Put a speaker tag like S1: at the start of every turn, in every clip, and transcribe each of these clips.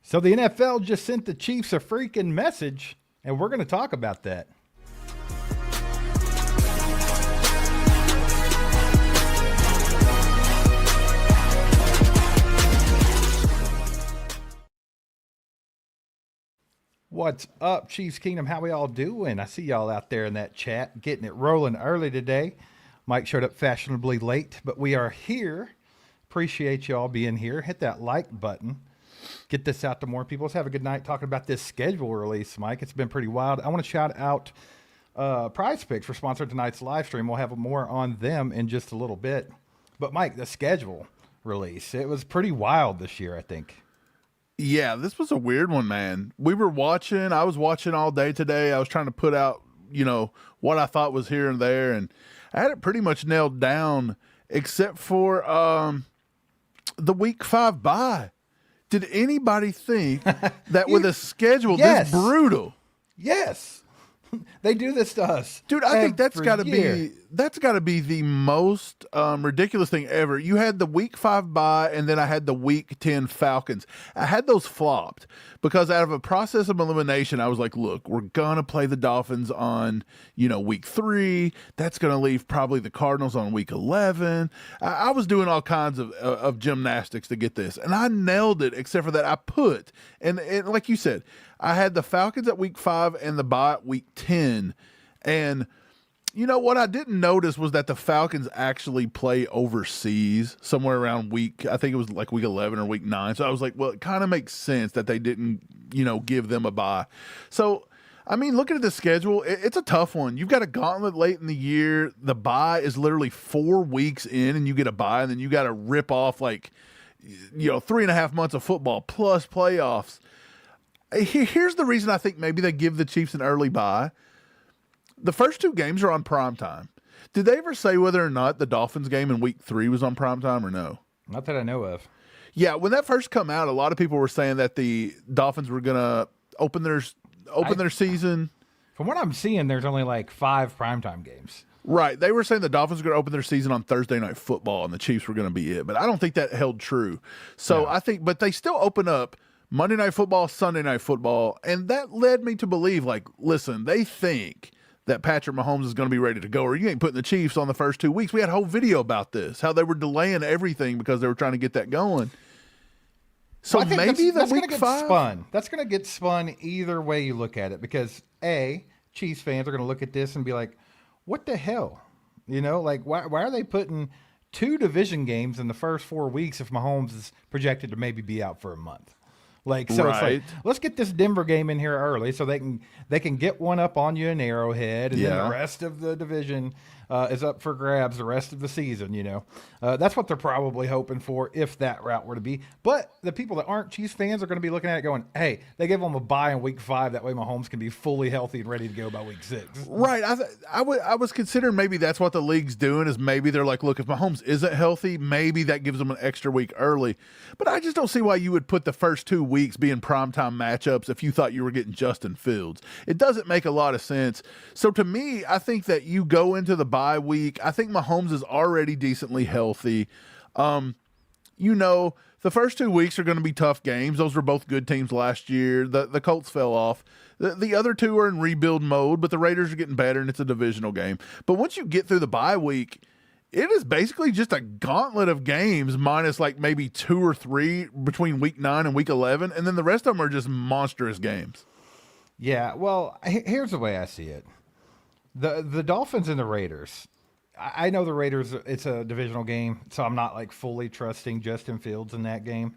S1: So the NFL just sent the Chiefs a freaking message, and we're going to talk about that. What's up, Chiefs Kingdom? How we all doing? I see y'all out there in that chat, getting it rolling early today. Mike showed up fashionably late, but we are here. Appreciate y'all being here. Hit that like button. Get this out to more people. Let's have a good night talking about this schedule release, Mike. It's been pretty wild. I want to shout out Prize Picks for sponsoring tonight's live stream. We'll have more on them in just a little bit. But, Mike, the schedule release, it was pretty wild this year, I think.
S2: Yeah, this was a weird one, man. I was watching all day today. I was trying to put out, what I thought was here and there, and I had it pretty much nailed down except for the week 5 bye. Did anybody think that with a schedule this brutal?
S1: Yes. They do this to us.
S2: Dude, I think that's got to be the most ridiculous thing ever. You had the week 5 bye, and then I had the week 10 Falcons. I had those flopped because out of a process of elimination, I was like, look, we're going to play the Dolphins on, week 3. That's going to leave probably the Cardinals on week 11. I was doing all kinds of gymnastics to get this, and I nailed it except for that I put, and like you said, I had the Falcons at week 5 and the bye at week 10. And what I didn't notice was that the Falcons actually play overseas somewhere around I think it was like week 11 or week 9. So I was like, well, it kind of makes sense that they didn't, give them a bye. So, looking at the schedule, it's a tough one. You've got a gauntlet late in the year. The bye is literally 4 weeks in and you get a bye, and then you got to rip off 3.5 months of football plus playoffs. Here's the reason I think maybe they give the Chiefs an early bye. The first 2 games are on primetime. Did they ever say whether or not the Dolphins game in week 3 was on primetime or no?
S1: Not that I know of.
S2: Yeah, when that first come out, a lot of people were saying that the Dolphins were going to open their season.
S1: From what I'm seeing, there's only 5 primetime games.
S2: Right. They were saying the Dolphins were going to open their season on Thursday Night Football, and the Chiefs were going to be it. But I don't think that held true. So no. But they still open up Monday Night Football, Sunday Night Football, and that led me to believe, listen, they think that Patrick Mahomes is going to be ready to go, or you ain't putting the Chiefs on the first 2 weeks. We had a whole video about this, how they were delaying everything because they were trying to get that going. So
S1: well,
S2: maybe
S1: that's
S2: week 5?
S1: Spun. That's going to get spun either way you look at it because, Chiefs fans are going to look at this and be like, what the hell? Why are they putting 2 division games in the first 4 weeks if Mahomes is projected to maybe be out for a month? It's let's get this Denver game in here early so they can get one up on you in Arrowhead, and then the rest of the division is up for grabs the rest of the season. That's what they're probably hoping for if that route were to be. But the people that aren't Chiefs fans are going to be looking at it going, hey, they gave them a bye in week 5. That way Mahomes can be fully healthy and ready to go by week 6.
S2: Right. I was considering maybe that's what the league's doing is maybe they're like, look, if Mahomes isn't healthy, maybe that gives them an extra week early. But I just don't see why you would put the first 2 weeks being primetime matchups if you thought you were getting Justin Fields. It doesn't make a lot of sense. So to me, I think that you go into the bye week. I think Mahomes is already decently healthy. The first 2 weeks are going to be tough games. Those were both good teams last year. The Colts fell off. The other 2 are in rebuild mode, but the Raiders are getting better, and it's a divisional game. But once you get through the bye week, it is basically just a gauntlet of games minus maybe 2 or 3 between week 9 and week 11, and then the rest of them are just monstrous games.
S1: Yeah, well, here's the way I see it. The Dolphins and the Raiders, I know the Raiders, it's a divisional game, so I'm not fully trusting Justin Fields in that game,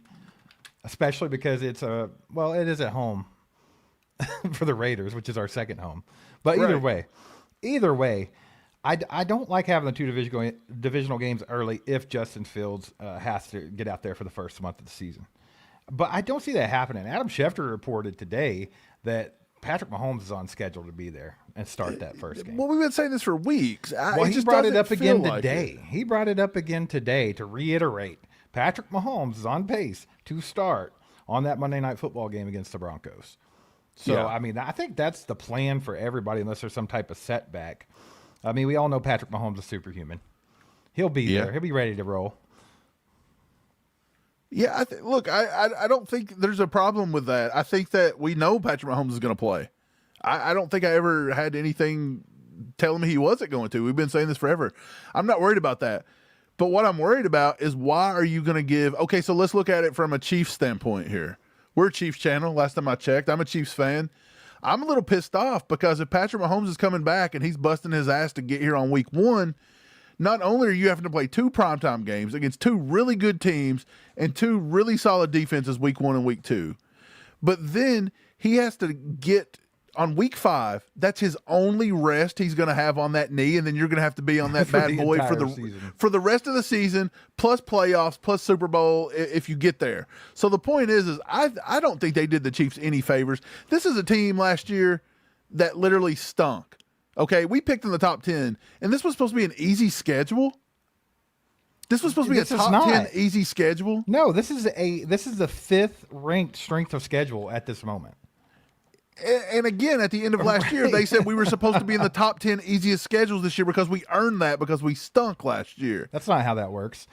S1: especially because it is at home for the Raiders, which is our second home. But either way, I don't like having the 2 divisional games early if Justin Fields has to get out there for the first month of the season. But I don't see that happening. Adam Schefter reported today that Patrick Mahomes is on schedule to be there and start that first game.
S2: Well, we've been saying this for weeks.
S1: He brought it up again today. He brought it up again today to reiterate Patrick Mahomes is on pace to start on that Monday Night Football game against the Broncos. So, I think that's the plan for everybody unless there's some type of setback. We all know Patrick Mahomes is superhuman. He'll be there. He'll be ready to roll.
S2: Yeah, look, I don't think there's a problem with that. I think that we know Patrick Mahomes is going to play. I don't think I ever had anything telling me he wasn't going to. We've been saying this forever. I'm not worried about that. But what I'm worried about is why are you going to give – okay, so let's look at it from a Chiefs standpoint here. We're a Chiefs channel. Last time I checked, I'm a Chiefs fan. I'm a little pissed off because if Patrick Mahomes is coming back and he's busting his ass to get here on week 1, not only are you having to play 2 primetime games against 2 really good teams and 2 really solid defenses week 1 and week 2, but then he has to get on week 5. That's his only rest he's going to have on that knee, and then you're going to have to be on that bad boy for the rest of the season, plus playoffs, plus Super Bowl if you get there. So the point is I don't think they did the Chiefs any favors. This is a team last year that literally stunk. Okay, we picked in the top 10, and this was supposed to be an easy schedule. This was supposed to be a top 10 easy schedule.
S1: No, this is the 5th ranked strength of schedule at this moment.
S2: And again, at the end of last year, they said we were supposed to be in the top 10 easiest schedules this year because we earned that because we stunk last year.
S1: That's not how that works.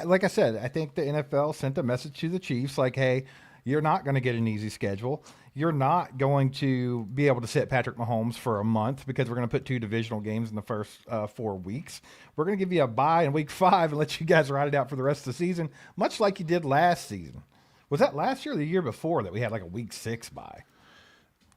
S1: Like I said, I think the NFL sent a message to the Chiefs like, hey, you're not going to get an easy schedule. You're not going to be able to sit Patrick Mahomes for a month because we're going to put 2 divisional games in the first 4 weeks. We're going to give you a bye in week 5 and let you guys ride it out for the rest of the season, much like you did last season. Was that last year or the year before that we had like a week 6 bye?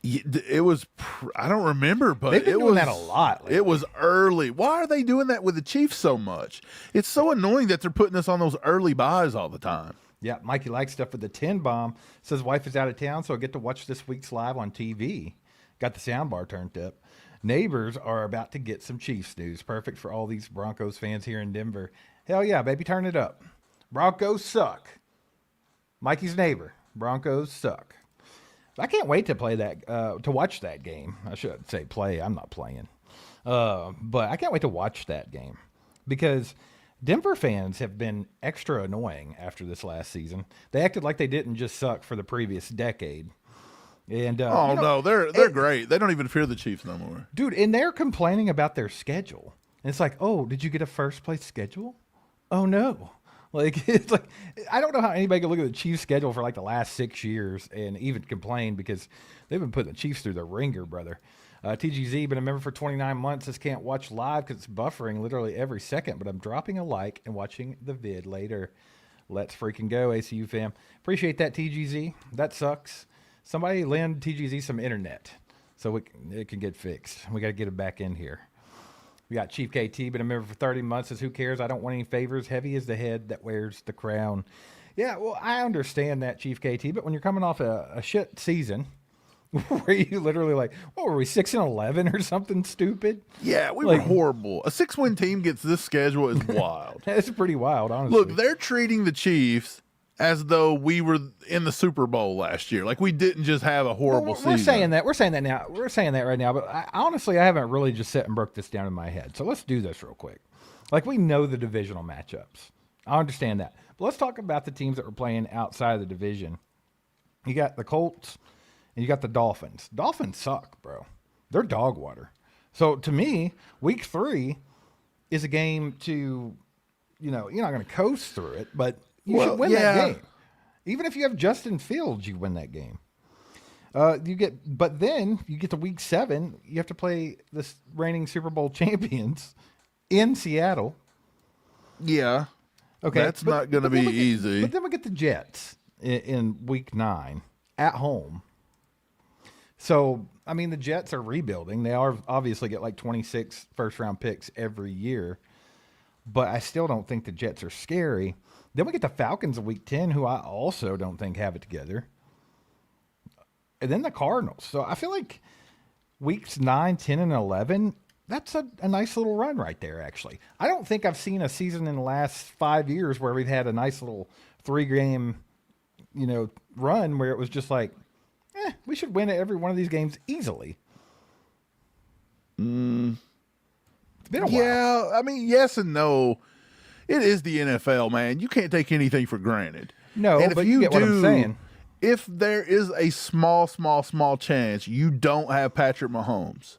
S2: It was, I don't remember, but
S1: they've been doing that a lot lately.
S2: It was early. Why are they doing that with the Chiefs so much? It's so annoying that they're putting us on those early buys all the time.
S1: Yeah, Mikey likes stuff with the 10 bomb. Says wife is out of town, so I get to watch this week's live on TV. Got the sound bar turned up. Neighbors are about to get some Chiefs news. Perfect for all these Broncos fans here in Denver. Hell yeah, baby, turn it up. Broncos suck. Mikey's neighbor. Broncos suck. I can't wait to play that, to watch that game. I should say play. I'm not playing. But I can't wait to watch that game because Denver fans have been extra annoying after this last season. They acted like they didn't just suck for the previous decade. And
S2: no, they're great. They don't even fear the Chiefs no more.
S1: Dude, and they're complaining about their schedule. And it's like, oh, did you get a first place schedule? Oh no. Like, it's like, I don't know how anybody can look at the Chiefs schedule for like the last 6 years and even complain because they've been putting the Chiefs through the ringer, brother. TGZ, been a member for 29 months. Just can't watch live because it's buffering literally every second, but I'm dropping a like and watching the vid later. Let's freaking go, ACU fam. Appreciate that, TGZ. That sucks. Somebody lend TGZ some internet so it can get fixed. We got to get it back in here. We got Chief KT, been a member for 30 months. Says, who cares? I don't want any favors. Heavy is the head that wears the crown. Yeah, well, I understand that, Chief KT, but when you're coming off a shit season where you literally like, what were we, 6-11 or something stupid?
S2: Yeah, we were horrible. A 6-win team gets this schedule is wild.
S1: It's pretty wild, honestly.
S2: Look, they're treating the Chiefs as though we were in the Super Bowl last year. Like we didn't just have a horrible season.
S1: We're saying that now. We're saying that right now. But honestly, I haven't really just sat and broke this down in my head. So let's do this real quick. Like we know the divisional matchups. I understand that. But let's talk about the teams that were playing outside of the division. You got the Colts and you got the Dolphins. Dolphins suck, bro. They're dog water. So to me, week 3 is a game to, you're not going to coast through it, but you should win that game. Even if you have Justin Fields, you win that game. But then you get to week 7, you have to play the reigning Super Bowl champions in Seattle.
S2: Yeah.
S1: Okay.
S2: That's not going to be easy.
S1: But then we get the Jets in week 9 at home. So, I mean, the Jets are rebuilding. They are obviously get like 26 first-round picks every year. But I still don't think the Jets are scary. Then we get the Falcons in week 10, who I also don't think have it together. And then the Cardinals. So I feel like weeks 9, 10, and 11, that's a nice little run right there, actually. I don't think I've seen a season in the last 5 years where we've had a nice little 3-game, run where it was just like, we should win every one of these games easily. It's been a while.
S2: Yeah, I mean, yes and no. It is the NFL, man. You can't take anything for granted.
S1: No,
S2: and
S1: but you get what I'm saying.
S2: If there is a small chance you don't have Patrick Mahomes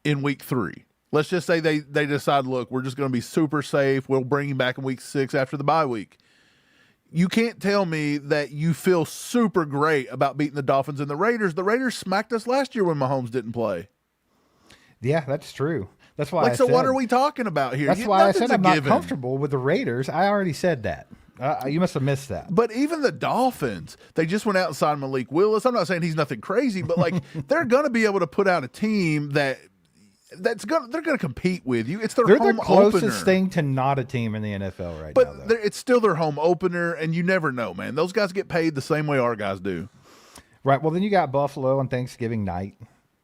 S2: in week 3, let's just say they decide, look, we're just going to be super safe. We'll bring him back in week 6 after the bye week. You can't tell me that you feel super great about beating the Dolphins and the Raiders. The Raiders smacked us last year when Mahomes didn't play.
S1: Yeah, that's true. That's why
S2: what are we talking about here?
S1: That's why I said I'm not comfortable with the Raiders. I already said that. You must have missed that.
S2: But even the Dolphins, they just went out and signed Malik Willis. I'm not saying he's nothing crazy, but like they're going to be able to put out a team they're going to compete with you. It's their
S1: They're
S2: home
S1: the closest
S2: opener.
S1: thing to not a team in the NFL right now.
S2: But it's still their home opener, and you never know, man. Those guys get paid the same way our guys do.
S1: Right. Well, then you got Buffalo on Thanksgiving night,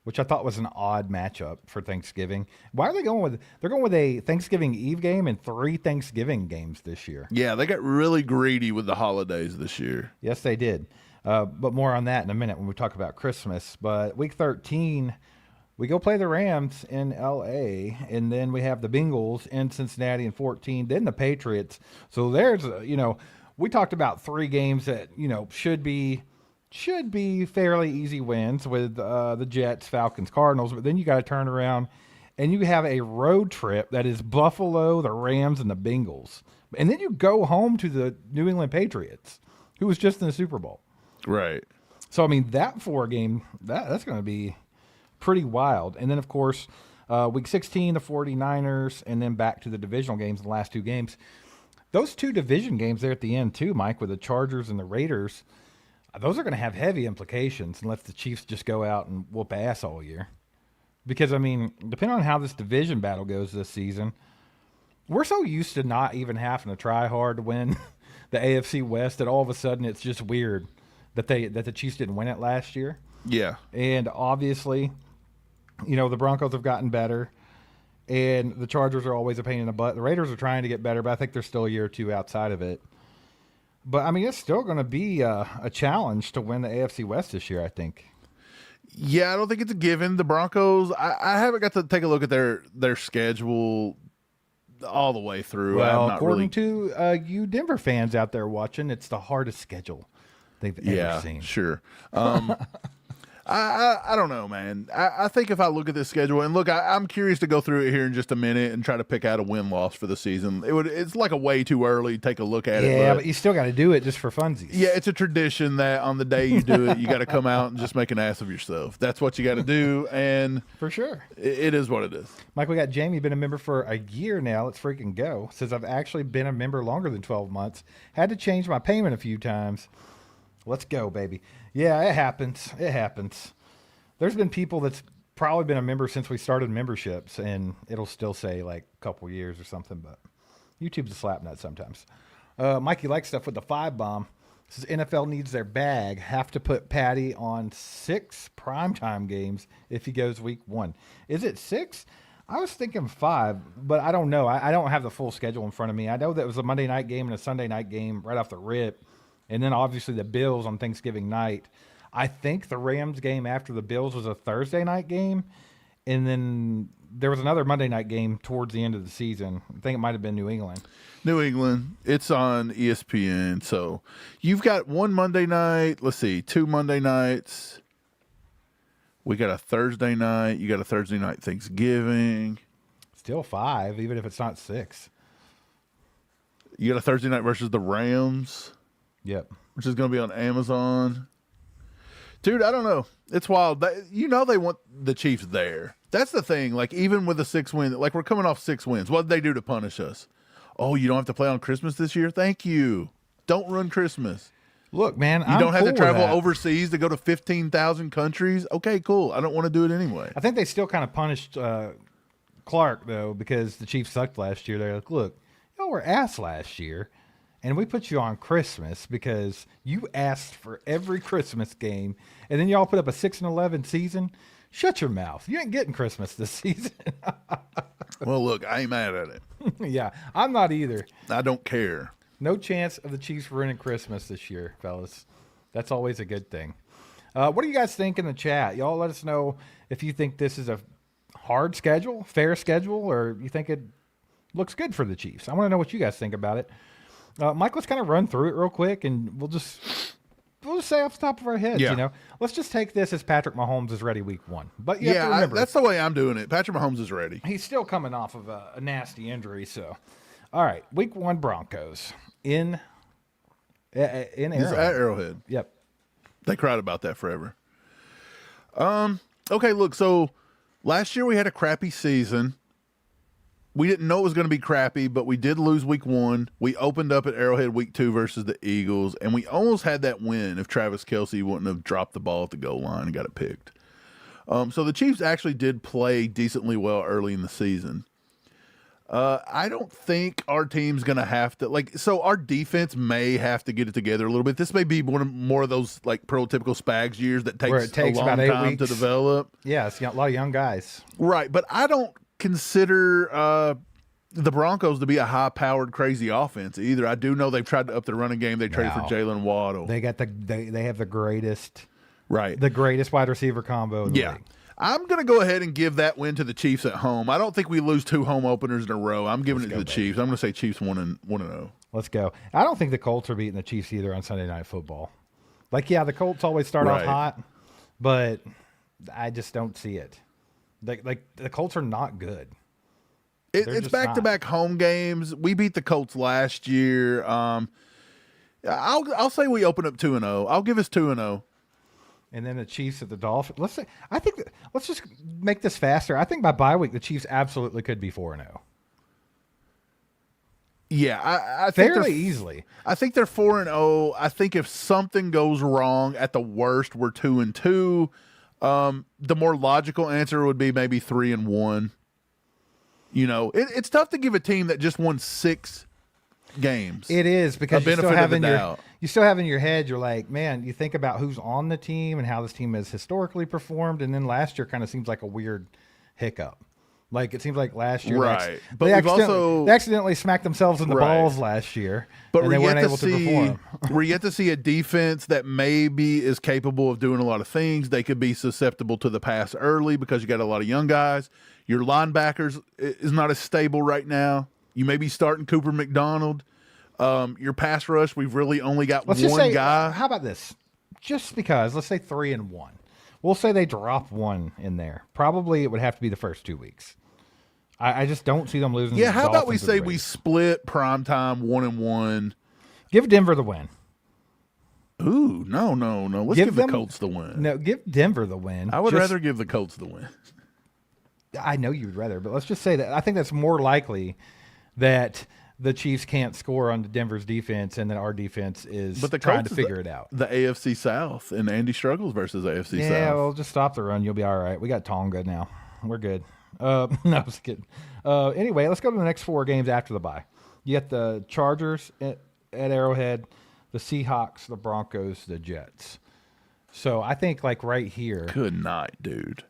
S1: which I thought was an odd matchup for Thanksgiving. Why are they going with? They're going with a Thanksgiving Eve game and 3 Thanksgiving games this year.
S2: Yeah, they got really greedy with the holidays this year.
S1: Yes, they did. But more on that in a minute when we talk about Christmas. But week 13, we go play the Rams in L.A., and then we have the Bengals in Cincinnati in 14, then the Patriots. So there's, we talked about 3 games that, should be fairly easy wins with the Jets, Falcons, Cardinals. But then you got to turn around and you have a road trip that is Buffalo, the Rams, and the Bengals. And then you go home to the New England Patriots, who was just in the Super Bowl.
S2: Right.
S1: So, I mean, that 4-game, that's going to be pretty wild. And then, of course, week 16, the 49ers, and then back to the divisional games, the last 2 games. Those 2 division games there at the end, too, Mike, with the Chargers and the Raiders, those are going to have heavy implications unless the Chiefs just go out and whoop ass all year. Because, I mean, depending on how this division battle goes this season, we're so used to not even having to try hard to win the AFC West that all of a sudden it's just weird that the Chiefs didn't win it last year.
S2: Yeah.
S1: And obviously, the Broncos have gotten better, and the Chargers are always a pain in the butt. The Raiders are trying to get better, but I think they're still a year or 2 outside of it. But, I mean, it's still going to be a challenge to win the AFC West this year, I think.
S2: Yeah, I don't think it's a given. The Broncos, I haven't got to take a look at their schedule all the way through.
S1: Well, according to you Denver fans out there watching, it's the hardest schedule they've ever seen.
S2: Yeah, sure. I don't know, man. I think if I look at this schedule, and look, I'm curious to go through it here in just a minute and try to pick out a win-loss for the season. It's like a way too early to take a look at it.
S1: Yeah, but you still got to do it just for funsies.
S2: Yeah, it's a tradition that on the day you do it, you got to come out and just make an ass of yourself. That's what you got to do, and
S1: for sure,
S2: it is what it is.
S1: Mike, we got Jamie, been a member for a year now. Let's freaking go. Says, I've actually been a member longer than 12 months. Had to change my payment a few times. Let's go, baby. Yeah, it happens. It happens. There's been people that's probably been a member since we started memberships, and it'll still say like a couple years or something, but YouTube's a slap nut sometimes. Mikey likes stuff with the 5-bomb. Says NFL needs their bag. Have to put Patty on 6 primetime games if he goes week 1. Is it 6? I was thinking 5, but I don't know. I don't have the full schedule in front of me. I know that it was a Monday night game and a Sunday night game right off the rip, and then obviously the Bills on Thanksgiving night. I think the Rams game after the Bills was a Thursday night game, and then there was another Monday night game towards the end of the season. I think it might have been New England.
S2: New England. It's on ESPN. So you've got 1 Monday night. Let's see, 2 Monday nights. We got a Thursday night. You got a Thursday night Thanksgiving.
S1: Still 5, even if it's not 6.
S2: You got a Thursday night versus the Rams.
S1: Yep.
S2: Which is going to be on Amazon. Dude, I don't know. It's wild. They want the Chiefs there. That's the thing. Like, even with a 6-win, like, we're coming off 6 wins. What did they do to punish us? Oh, you don't have to play on Christmas this year? Thank you. Don't ruin Christmas.
S1: Look, man,
S2: you don't have to travel overseas to go to 15,000 countries? Okay, cool. I don't want to do it anyway.
S1: I think they still kind of punished Clark, though, because the Chiefs sucked last year. They're like, look, y'all were ass last year. And we put you on Christmas because you asked for every Christmas game, and then y'all put up a 6-11 season. Shut your mouth. You ain't getting Christmas this season.
S2: Well, look, I ain't mad at it.
S1: Yeah, I'm not either.
S2: I don't care.
S1: No chance of the Chiefs ruining Christmas this year, fellas. That's always a good thing. What do you guys think in the chat? Y'all let us know if you think this is a hard schedule, fair schedule, or you think it looks good for the Chiefs. I want to know what you guys think about it. Mike, let's kind of run through it real quick, and we'll just say off the top of our heads, Let's just take this as Patrick Mahomes is ready week 1. But you have to remember,
S2: that's the way I'm doing it. Patrick Mahomes is ready.
S1: He's still coming off of a nasty injury. So, all right, week 1 Broncos in In
S2: It's
S1: Arrowhead.
S2: at Arrowhead.
S1: Yep.
S2: They cried about that forever. Okay, look, so last year we had a crappy season. We didn't know it was going to be crappy, but we did lose week 1. We opened up at Arrowhead week 2 versus the Eagles, and we almost had that win if Travis Kelce wouldn't have dropped the ball at the goal line and got it picked. So the Chiefs actually did play decently well early in the season. I don't think our team's going to have to so our defense may have to get it together a little bit. This may be more of those like prototypical Spags years that
S1: Where
S2: takes,
S1: it takes
S2: a long
S1: about 8
S2: time
S1: weeks
S2: to develop.
S1: Yeah, it's got a lot of young guys.
S2: Right, but I don't consider the Broncos to be a high-powered, crazy offense either. I do know they've tried to up the running game. They traded for Jalen Waddle.
S1: They got they have the greatest wide receiver combo in the league.
S2: I'm going to go ahead and give that win to the Chiefs at home. I don't think we lose 2 home openers in a row. I'm giving it to the Chiefs. I'm going to say Chiefs 1-0.
S1: Let's go. I don't think the Colts are beating the Chiefs either on Sunday Night Football. The Colts always start off hot, but I just don't see it. The Colts are not good.
S2: It's back-to-back home games. We beat the Colts last year. I'll say we open up 2-0. I'll give us 2-0.
S1: And then the Chiefs at the Dolphins. Let's just make this faster. I think by bye week the Chiefs absolutely could be 4-0.
S2: Yeah, I think
S1: fairly easily.
S2: I think they're 4-0. I think if something goes wrong, at the worst, we're 2-2. The more logical answer would be maybe 3-1. You know, it's tough to give a team that just won 6 games.
S1: It is, because you still have in your head, you're like, man, you think about who's on the team and how this team has historically performed, and then last year kind of seems like a weird hiccup. Like, it seems like last year,
S2: but
S1: they accidentally smacked themselves in the balls last year,
S2: but
S1: and they weren't able to perform.
S2: We're yet to see a defense that maybe is capable of doing a lot of things. They could be susceptible to the pass early because you got a lot of young guys. Your linebackers is not as stable right now. You may be starting Cooper McDonald. Your pass rush, we've really only got one guy.
S1: How about this? Just because, let's say 3-1. We'll say they drop one in there. Probably it would have to be the first 2 weeks. I just don't see them losing.
S2: Yeah, how about we say we split primetime 1-1?
S1: Give Denver the win.
S2: Ooh, no. Let's give the Colts the win.
S1: No, give Denver the win.
S2: I would rather give the Colts the win.
S1: I know you would rather, but let's just say that I think that's more likely that the Chiefs can't score on Denver's defense, and then our defense is trying to figure it out.
S2: The AFC South, and Andy struggles versus AFC South.
S1: Yeah, well, just stop the run. You'll be all right. We got Tonga now. We're good. No, I was kidding. Anyway, let's go to the next 4 games after the bye. You got the Chargers at Arrowhead, the Seahawks, the Broncos, the Jets. So I think right here.
S2: Good night, dude.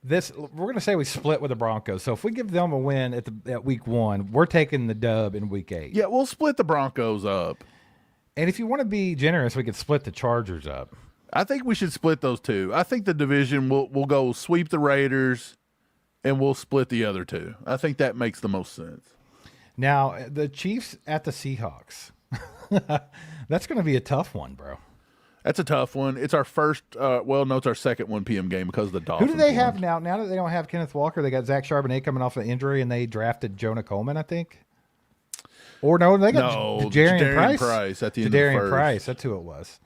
S1: We're going to say we split with the Broncos. So if we give them a win at week 1, we're taking the dub in week 8.
S2: Yeah, we'll split the Broncos up.
S1: And if you want to be generous, we could split the Chargers up.
S2: I think we should split those 2. I think the division we'll go sweep the Raiders, and we'll split the other 2. I think that makes the most sense.
S1: Now, the Chiefs at the Seahawks. That's going to be a tough one, bro.
S2: That's a tough one. It's our first, it's our second 1 p.m. game because of the Dolphins.
S1: Who do they have now? Now that they don't have Kenneth Walker, they got Zach Charbonnet coming off an injury, and they drafted Jonah Coleman, I think. Or no, they got Jadarian
S2: Price at the end of the first.
S1: Price, that's who it was.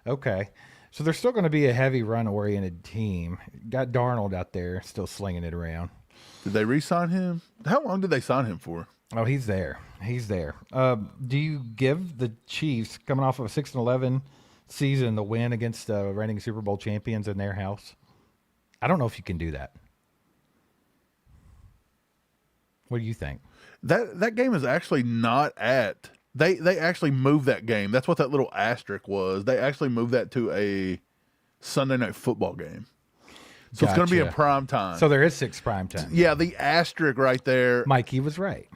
S1: Okay. So they're still going to be a heavy run-oriented team. Got Darnold out there still slinging it around.
S2: Did they re-sign him? How long did they sign him for?
S1: Oh, he's there. Do you give the Chiefs, coming off of a 6-11 season, the win against the reigning Super Bowl champions in their house? I don't know if you can do that. What do you think?
S2: That game is actually not at. They actually moved that game. That's what that little asterisk was. They actually moved that to a Sunday Night Football game. So It's going to be in prime time.
S1: So there is 6 prime time.
S2: Yeah, the asterisk right there.
S1: Mikey was right.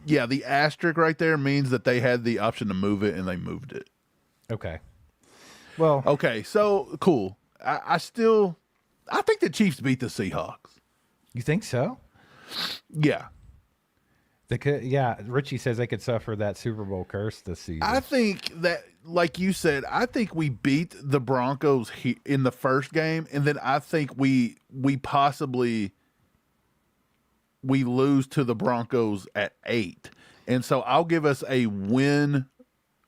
S2: Yeah, the asterisk right there means that they had the option to move it, and they moved it.
S1: Okay. Well.
S2: Okay, so cool. I think the Chiefs beat the Seahawks.
S1: You think so?
S2: Yeah.
S1: They could, Richie says they could suffer that Super Bowl curse this season.
S2: I think that, like you said, I think we beat the Broncos in the first game, and then I think we possibly lose to the Broncos at 8. And so I'll give us a win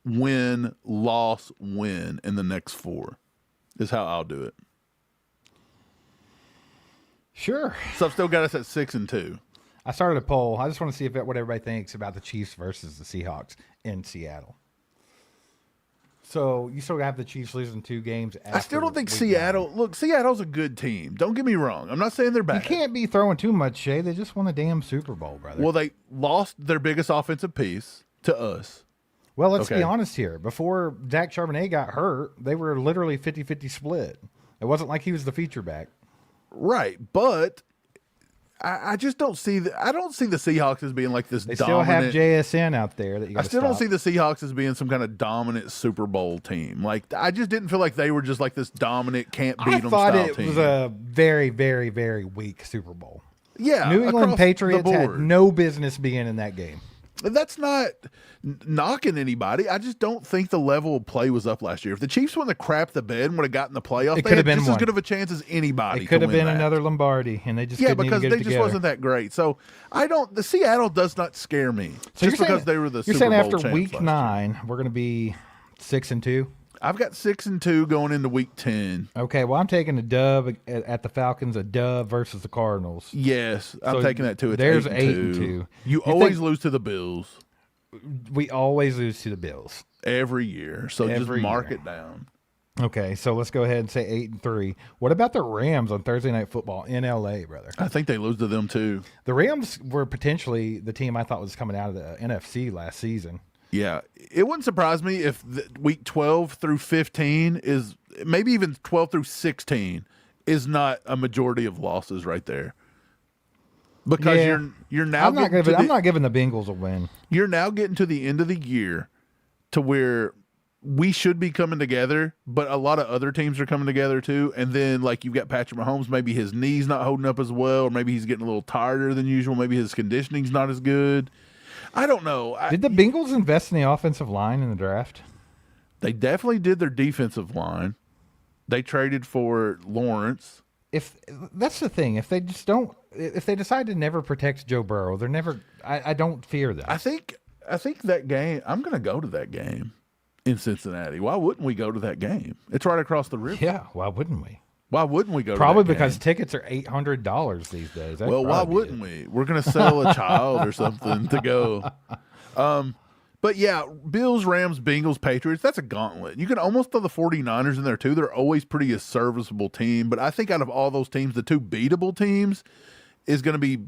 S2: win, loss, win in the next 4 is how I'll do it.
S1: Sure.
S2: So I've still got us at 6-2.
S1: I started a poll. I just want to see what everybody thinks about the Chiefs versus the Seahawks in Seattle. So you still have the Chiefs losing 2 games.
S2: I still don't think Seattle. Look, Seattle's a good team. Don't get me wrong. I'm not saying they're bad.
S1: You can't be throwing too much shade. They just won a damn Super Bowl, brother.
S2: Well, they lost their biggest offensive piece to us.
S1: Well, let's be honest here. Before Dak Charbonnet got hurt, they were literally 50-50 split. It wasn't like he was the feature back.
S2: Right, but I just don't see I don't see the Seahawks as being like this
S1: They
S2: dominant.
S1: still have JSN out there that you
S2: I still don't see the Seahawks as being some kind of dominant Super Bowl team. Like, I just didn't feel like they were just like this dominant, can't beat them style team.
S1: I thought it was a very, very, very weak Super Bowl.
S2: Yeah,
S1: New England Patriots had
S2: board.
S1: no business being in that game.
S2: That's not knocking anybody. I just don't think the level of play was up last year. If the Chiefs wouldn't have crapped the bed and would have gotten the playoffs,
S1: It
S2: they
S1: could
S2: had
S1: have been
S2: just as
S1: one.
S2: good of a chance as anybody.
S1: It could have
S2: to win
S1: been
S2: that.
S1: another Lombardi, and they just
S2: Yeah,
S1: couldn't
S2: because
S1: even
S2: they
S1: get it
S2: just
S1: together.
S2: wasn't that great. So I don't. The Seattle does not scare me
S1: So
S2: just because they were the
S1: you're
S2: Super
S1: saying
S2: Bowl
S1: after
S2: champs
S1: week
S2: last
S1: 9, we're going to be 6-2.
S2: I've got 6-2 going into week 10.
S1: Okay, well, I'm taking a dub at the Falcons, a dub versus the Cardinals.
S2: Yes, I'm
S1: So
S2: taking that too. It's
S1: there's
S2: 8-2.
S1: 8-2.
S2: You always lose to the Bills
S1: We always lose to the Bills.
S2: every year, so just
S1: Every
S2: mark
S1: year.
S2: it down.
S1: Okay, so let's go ahead and say 8-3. What about the Rams on Thursday Night Football in LA, brother?
S2: I think they lose to them too.
S1: The Rams were potentially the team I thought was coming out of the NFC last season.
S2: Yeah, it wouldn't surprise me if week 12 through 15 is maybe even 12 through 16 is not a majority of losses right there. Because
S1: Yeah.
S2: you're now
S1: I'm not giving the Bengals a win.
S2: you're now getting to the end of the year to where we should be coming together, but a lot of other teams are coming together too. And then, like, you've got Patrick Mahomes, maybe his knee's not holding up as well, or maybe he's getting a little tireder than usual. Maybe his conditioning's not as good. I don't know.
S1: Did the Bengals invest in the offensive line in the draft?
S2: They definitely did their defensive line. They traded for Lawrence.
S1: If that's the thing, if they decide to never protect Joe Burrow, they're never. I don't fear them.
S2: I think that game. I'm going to go to that game in Cincinnati. Why wouldn't we go to that game? It's right across the river.
S1: Yeah, why wouldn't we?
S2: Why wouldn't we go?
S1: Probably
S2: to that
S1: because
S2: game?
S1: tickets are $800 these days. That'd
S2: Well, why
S1: probably be
S2: wouldn't we? We're going to sell a child or something to go. But yeah, Bills, Rams, Bengals, Patriots, that's a gauntlet. You can almost throw the 49ers in there too. They're always pretty a serviceable team. But I think out of all those teams, the 2 beatable teams is going to be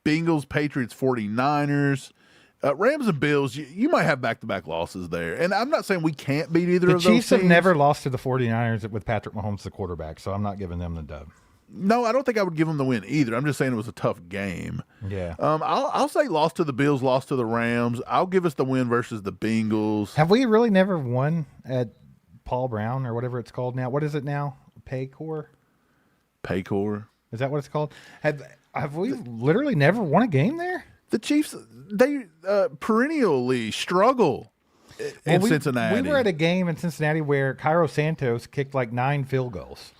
S2: Bengals, Patriots, 49ers. Rams and Bills, you might have back-to-back losses there. And I'm not saying we can't beat either of those teams.
S1: Chiefs have never lost to the 49ers with Patrick Mahomes the quarterback, so I'm not giving them the dub.
S2: No, I don't think I would give them the win either. I'm just saying it was a tough game.
S1: Yeah.
S2: I'll say lost to the Bills, lost to the Rams. I'll give us the win versus the Bengals.
S1: Have we really never won at Paul Brown or whatever it's called now? What is it now? Paycor?
S2: Paycor.
S1: Is that what it's called? Have we literally never won a game there?
S2: The Chiefs, they perennially struggle in Cincinnati.
S1: We were at a game in Cincinnati where Cairo Santos kicked like 9 field goals.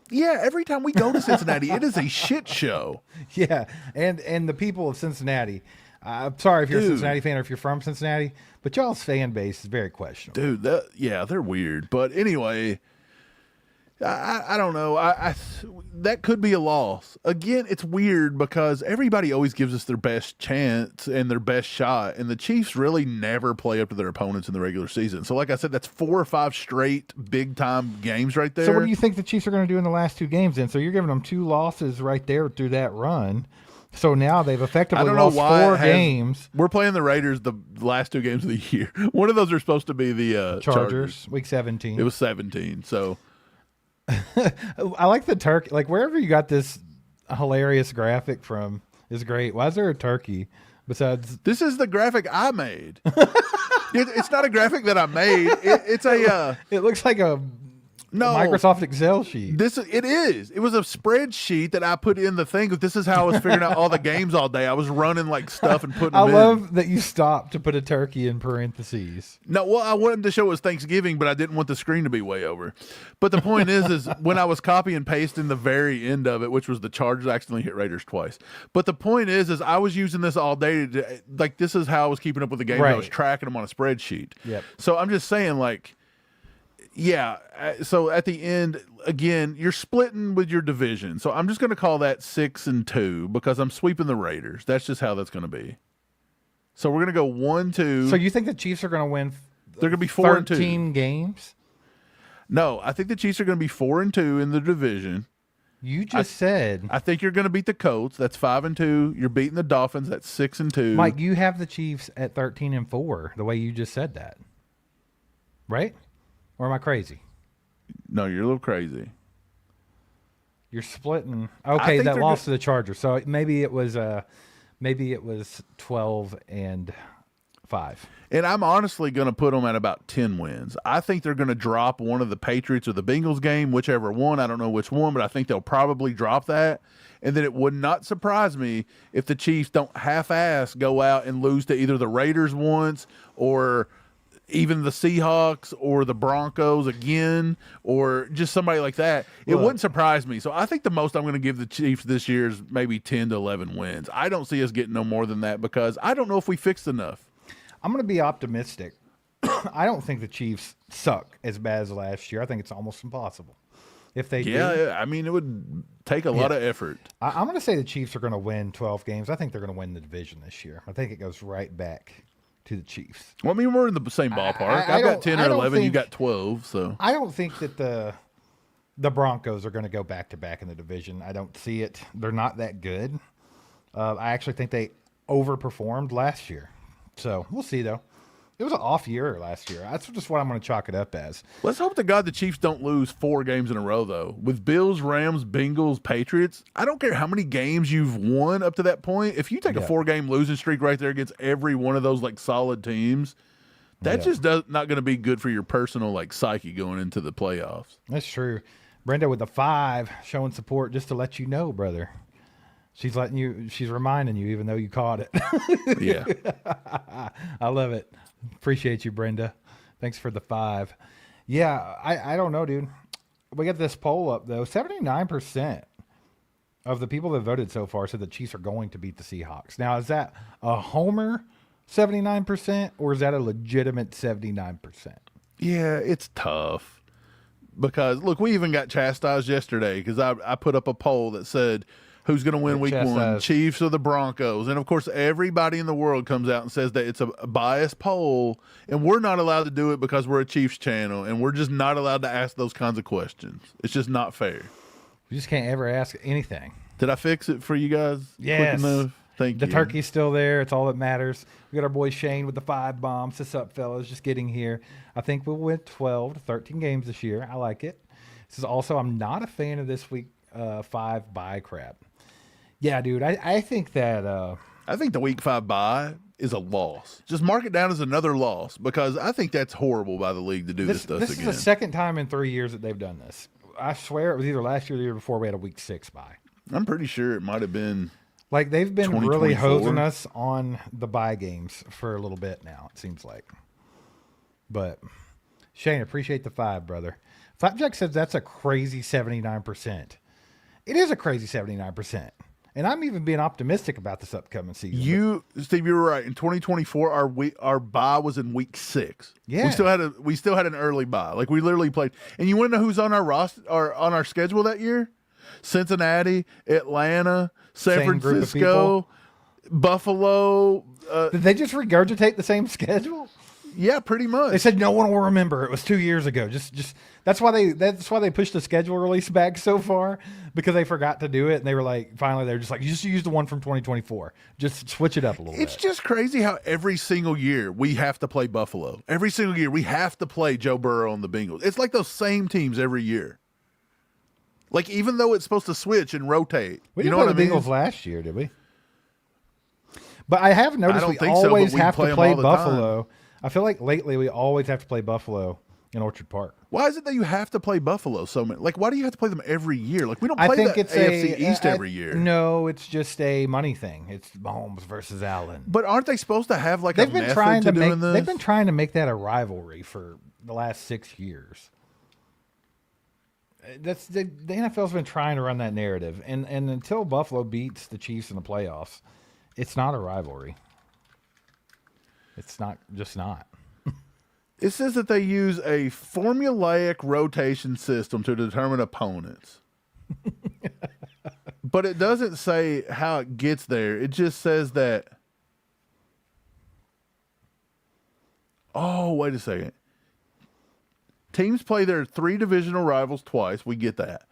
S2: Yeah, every time we go to Cincinnati, it is a shit show.
S1: Yeah, and the people of Cincinnati. I'm sorry if you're a Cincinnati fan or if you're from Cincinnati, but y'all's fan base is very questionable.
S2: Dude, they're weird. But anyway, I don't know. That could be a loss. Again, it's weird because everybody always gives us their best chance and their best shot, and the Chiefs really never play up to their opponents in the regular season. So like I said, that's 4 or 5 straight big-time games right there.
S1: So what do you think the Chiefs are going to do in the last 2 games then? So you're giving them 2 losses right there through that run. So now they've effectively lost 4 games.
S2: We're playing the Raiders the last 2 games of the year. One of those are supposed to be the Chargers.
S1: Week 17.
S2: It was 17, so...
S1: I like the turkey. Like wherever you got this hilarious graphic from is great. Why is there a turkey besides?
S2: This is the graphic I made. It's not a graphic that I made. It's a.
S1: It looks like a
S2: No.
S1: Microsoft Excel sheet.
S2: It is. It was a spreadsheet that I put in the thing. This is how I was figuring out all the games all day. I was running like stuff and putting them in.
S1: I love that you stopped to put a turkey in parentheses.
S2: No, well, I wanted to show it was Thanksgiving, but I didn't want the screen to be way over. But the point is when I was copy and pasting the very end of it, which was the Chargers, I accidentally hit Raiders twice. But the point is I was using this all day like this is how I was keeping up with the games.
S1: Right.
S2: I was tracking them on a spreadsheet.
S1: Yep.
S2: So I'm just saying, like, yeah. So at the end, again, you're splitting with your division. So I'm just going to call that 6-2 because I'm sweeping the Raiders. That's just how that's going to be. So we're going to go 1-2.
S1: So you think the Chiefs are going to win?
S2: They're going to be 4-2.
S1: 13 games?
S2: No, I think the Chiefs are going to be 4-2 in the division.
S1: You just said.
S2: I think you're going to beat the Colts. That's 5-2. You're beating the Dolphins. That's 6-2.
S1: Mike, you have the Chiefs at 13-4. The way you just said that, right? Or am I crazy?
S2: No, you're a little crazy.
S1: You're splitting. Okay, that lost to the Chargers. So maybe it was 12-5.
S2: And I'm honestly going to put them at about 10 wins. I think they're going to drop one of the Patriots or the Bengals game, whichever one. I don't know which one, but I think they'll probably drop that. And then it would not surprise me if the Chiefs don't half-ass go out and lose to either the Raiders once or even the Seahawks or the Broncos again or just somebody like that. It wouldn't surprise me. So I think the most I'm going to give the Chiefs this year is maybe 10 to 11 wins. I don't see us getting no more than that because I don't know if we fixed enough.
S1: I'm going to be optimistic. I don't think the Chiefs suck as bad as last year. I think it's almost impossible. If they do.
S2: Yeah, I mean, it would take a lot of effort.
S1: I'm going to say the Chiefs are going to win 12 games. I think they're going to win the division this year. I think it goes right back to the Chiefs.
S2: Well, I mean, we're in the same ballpark. I've got 10 or 11. You got 12. So
S1: I don't think that the Broncos are going to go back-to-back in the division. I don't see it. They're not that good. I actually think they overperformed last year. So we'll see, though. It was an off year last year. That's just what I'm going to chalk it up as.
S2: Let's hope to God the Chiefs don't lose 4 games in a row, though. With Bills, Rams, Bengals, Patriots, I don't care how many games you've won up to that point. If you take a 4-game losing streak right there against every one of those like solid teams, that just not going to be good for your personal like psyche going into the playoffs.
S1: That's true. Brenda with the 5 showing support just to let you know, brother. She's reminding you, even though you caught it.
S2: Yeah.
S1: I love it. Appreciate you, Brenda. Thanks for the 5. Yeah, I don't know, dude. We got this poll up, though. 79% of the people that voted so far said the Chiefs are going to beat the Seahawks. Now, is that a homer 79% or is that a legitimate 79%?
S2: Yeah, it's tough. Because, look, we even got chastised yesterday because I put up a poll that said, who's going to win week 1, Chiefs or the Broncos? And, of course, everybody in the world comes out and says that it's a biased poll, and we're not allowed to do it because we're a Chiefs channel, and we're just not allowed to ask those kinds of questions. It's just not fair.
S1: We just can't ever ask anything.
S2: Did I fix it for you guys?
S1: Yes.
S2: Quick enough? Thank you.
S1: The turkey's still there. It's all that matters. We got our boy Shane with the 5 bombs. What's up, fellas? Just getting here. I think we'll win 12 to 13 games this year. I like it. This is also, I'm not a fan of this week 5 bye crap. Yeah, dude, I think that...
S2: I think the week 5 bye is a loss. Just mark it down as another loss because I think that's horrible by the league to do this stuff again.
S1: This is the second time in 3 years that they've done this. I swear it was either last year or the year before we had a week 6 bye.
S2: I'm pretty sure it might have been...
S1: Like, they've been really hosing us on the bye games for a little bit now, it seems like. But, Shane, appreciate the 5, brother. Flapjack says that's a crazy 79%. It is a crazy 79%. And I'm even being optimistic about this upcoming season.
S2: Steve, you were right. In 2024, our bye was in week 6.
S1: Yeah,
S2: we still had an early bye. Like we literally played. And you want to know who's on our roster or on our schedule that year? Cincinnati, Atlanta, San Francisco, Buffalo.
S1: Did they just regurgitate the same schedule?
S2: Yeah, pretty much.
S1: They said no one will remember. It was 2 years ago. Just that's why they pushed the schedule release back so far, because they forgot to do it, and they were like, finally they're just like, you just use the one from 2024. Just switch it up a little bit.
S2: It's just crazy how every single year we have to play Buffalo. Every single year we have to play Joe Burrow and the Bengals. It's like those same teams every year. Like, even though it's supposed to switch and rotate.
S1: We didn't play the Bengals last year, did we? But I have noticed we always have to play Buffalo. I feel like lately we always have to play Buffalo in Orchard Park.
S2: Why is it that you have to play Buffalo so many? Like, why do you have to play them every year? Like, we don't
S1: I
S2: play
S1: think
S2: the
S1: it's
S2: AFC East every year.
S1: No, it's just a money thing. It's Mahomes versus Allen.
S2: But aren't they supposed to have like a method to doing this?
S1: They've been trying to make that a rivalry for the last 6 years. That's the NFL's been trying to run that narrative, and until Buffalo beats the Chiefs in the playoffs, it's not a rivalry. It's just not.
S2: It says that they use a formulaic rotation system to determine opponents. But it doesn't say how it gets there. It just says that. Oh, wait a second. Teams play their 3 divisional rivals twice. We get that.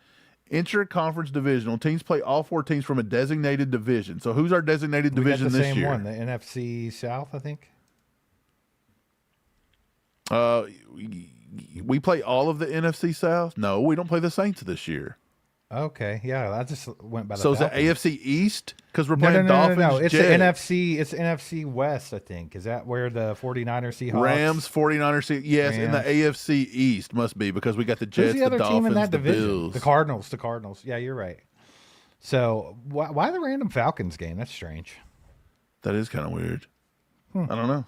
S2: Intra-conference divisional. Teams play all 4 teams from a designated division. So who's our designated division this year?
S1: We got the same one, the NFC South, I think.
S2: We play all of the NFC South? No, we don't play the Saints this year.
S1: Okay, yeah, I just went by the
S2: So
S1: Falcons.
S2: is it AFC East? Because we're playing Dolphins,
S1: No. It's
S2: Jets.
S1: the NFC. It's NFC West, I think. Is that where the 49ers, Seahawks?
S2: Rams, 49ers, yes, in the AFC East must be because we got the Jets,
S1: Who's the other
S2: the Dolphins,
S1: team in that
S2: the
S1: division?
S2: Bills.
S1: The Cardinals. Yeah, you're right. So why the random Falcons game? That's strange.
S2: That is kind of weird. I don't know.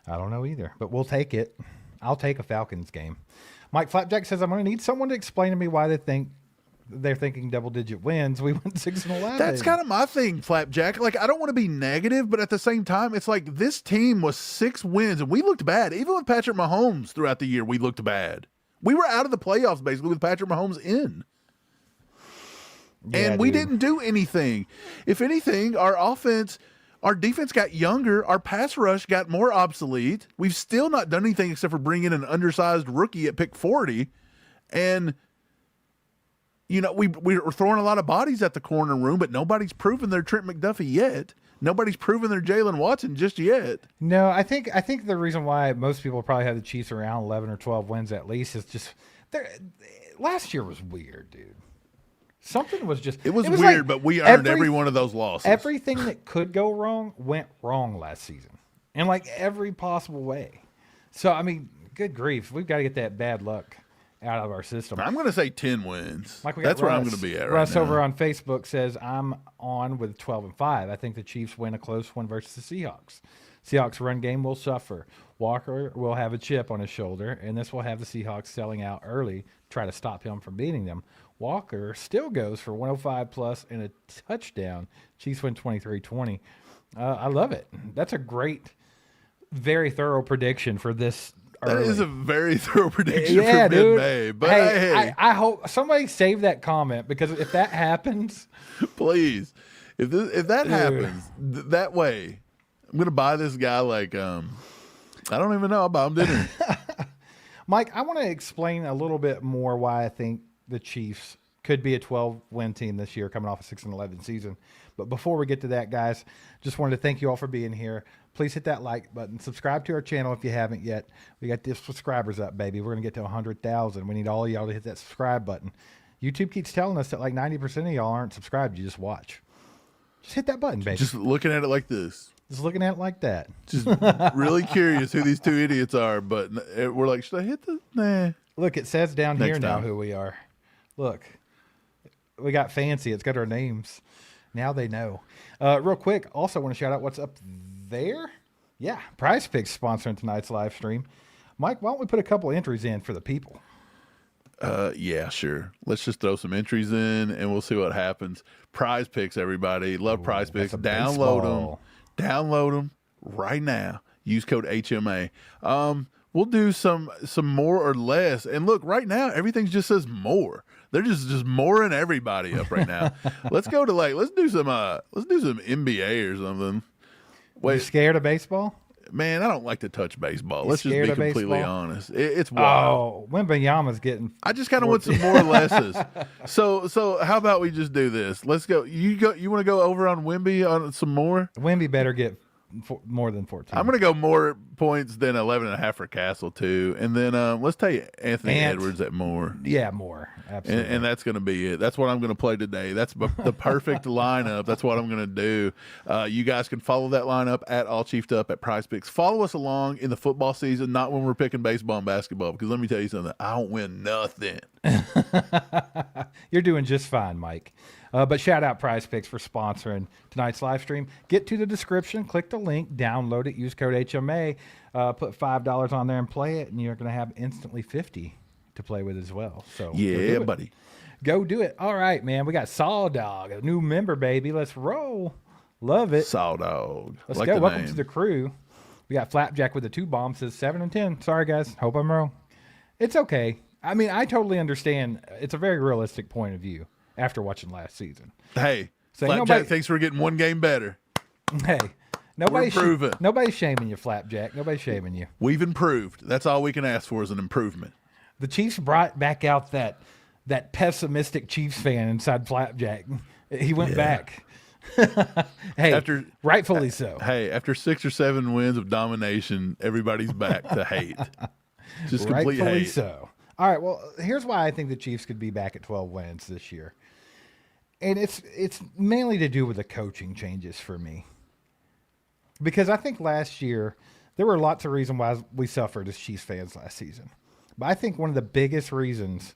S1: I don't know either, but we'll take it. I'll take a Falcons game. Mike Flapjack says, I'm going to need someone to explain to me why they're thinking double-digit wins. We went 6-11.
S2: That's kind of my thing, Flapjack. Like, I don't want to be negative, but at the same time, it's like this team was 6 wins, and we looked bad. Even with Patrick Mahomes throughout the year, we looked bad. We were out of the playoffs, basically, with Patrick Mahomes in.
S1: Yeah,
S2: and we
S1: dude.
S2: didn't do anything. If anything, our defense got younger. Our pass rush got more obsolete. We've still not done anything except for bring in an undersized rookie at pick 40. And, you know, we're throwing a lot of bodies at the corner room, but nobody's proven they're Trent McDuffie yet. Nobody's proven they're Jalen Watson just yet.
S1: No, I think the reason why most people probably have the Chiefs around 11 or 12 wins at least is just last year was weird, dude. Something was just...
S2: It was weird,
S1: like
S2: but we earned every one of those losses.
S1: Everything that could go wrong went wrong last season. In like every possible way. So, I mean, good grief. We've got to get that bad luck out of our system.
S2: I'm going to say 10 wins.
S1: Like
S2: That's where I'm going to be at right
S1: Russ
S2: now.
S1: over on Facebook says, I'm on with 12-5. I think the Chiefs win a close one versus the Seahawks. Seahawks run game will suffer. Walker will have a chip on his shoulder, and this will have the Seahawks selling out early to try to stop him from beating them. Walker still goes for 105 plus and a touchdown. Chiefs win 23-20. I love it. That's a great, very thorough prediction for this early.
S2: That is a very thorough prediction for
S1: dude.
S2: mid-May. But
S1: hey, I hope somebody save that comment, because if that happens,
S2: please, if that happens that way, I'm gonna buy this guy like I don't even know. I'll buy him dinner.
S1: Mike, I want to explain a little bit more why I think the Chiefs could be a 12-win team this year, coming off a 6-11 season. But before we get to that, guys, just wanted to thank you all for being here. Please hit that like button. Subscribe to our channel if you haven't yet. We got the subscribers up, baby. We're going to get to 100,000. We need all of y'all to hit that subscribe button. YouTube keeps telling us that like 90% of y'all aren't subscribed. You just watch. Just hit that button, baby.
S2: Just looking at it like this.
S1: Just looking at it like that.
S2: Just really curious who these 2 idiots are, but we're like, should I hit the? Nah.
S1: Look, it says down
S2: Next
S1: here now
S2: time.
S1: who we are. Look, we got fancy. It's got our names. Now they know. Real quick, also want to shout out what's up there. Yeah, Prize Picks sponsoring tonight's live stream. Mike, why don't we put a couple entries in for the people?
S2: Yeah, sure. Let's just throw some entries in and we'll see what happens. Prize Picks, everybody. Love Prize Picks.
S1: that's a
S2: Download
S1: baseball.
S2: them. Download them right now. Use code HMA. We'll do some more or less. And look, right now everything just says more. They're just mooring everybody up right now. Let's go to let's do some NBA or something.
S1: Wait, you scared of baseball?
S2: Man, I don't like to touch baseball. Let's just
S1: scared
S2: be
S1: of
S2: completely
S1: baseball?
S2: honest. It's wild.
S1: Oh, Wembanyama's getting.
S2: I just kind of want some more or lesses. So how about we just do this? Let's go. You want to go over on Wemby on some more?
S1: Wemby better get more than 14.
S2: I'm going to go more points than 11.5 for Castle too, and then let's take Anthony Edwards at more.
S1: Yeah, more. Absolutely.
S2: And that's going to be it. That's what I'm going to play today. That's the perfect lineup. That's what I'm going to do. You guys can follow that lineup at All Chiefed Up at Prize Picks. Follow us along in the football season, not when we're picking baseball and basketball, because let me tell you something. I don't win nothing.
S1: You're doing just fine, Mike. But shout out Prize Picks for sponsoring tonight's live stream. Get to the description, click the link, download it, use code HMA, put $5 on there and play it, and you're going to have instantly 50 to play with as well. So
S2: yeah, buddy.
S1: Go do it. All right, man. We got Saw Dog, a new member, baby. Let's roll. Love it.
S2: Saw Dog.
S1: Let's go. Welcome to the crew. We got Flapjack with the 2 bombs, says 7 and 10. Sorry, guys. Hope I'm wrong. It's okay. I mean, I totally understand. It's a very realistic point of view after watching last season.
S2: Hey, Flapjack thinks we're getting one game better.
S1: Hey, nobody's
S2: improving.
S1: Shaming you, Flapjack. Nobody's shaming you.
S2: We've improved. That's all we can ask for is an improvement.
S1: The Chiefs brought back out that pessimistic Chiefs fan inside Flapjack. He went back. Hey, rightfully so.
S2: Hey, after 6 or 7 wins of domination, everybody's back to hate. Just complete
S1: rightfully
S2: hate.
S1: So. All right, well, here's why I think the Chiefs could be back at 12 wins this year. And it's mainly to do with the coaching changes for me. Because I think last year, there were lots of reasons why we suffered as Chiefs fans last season. But I think one of the biggest reasons,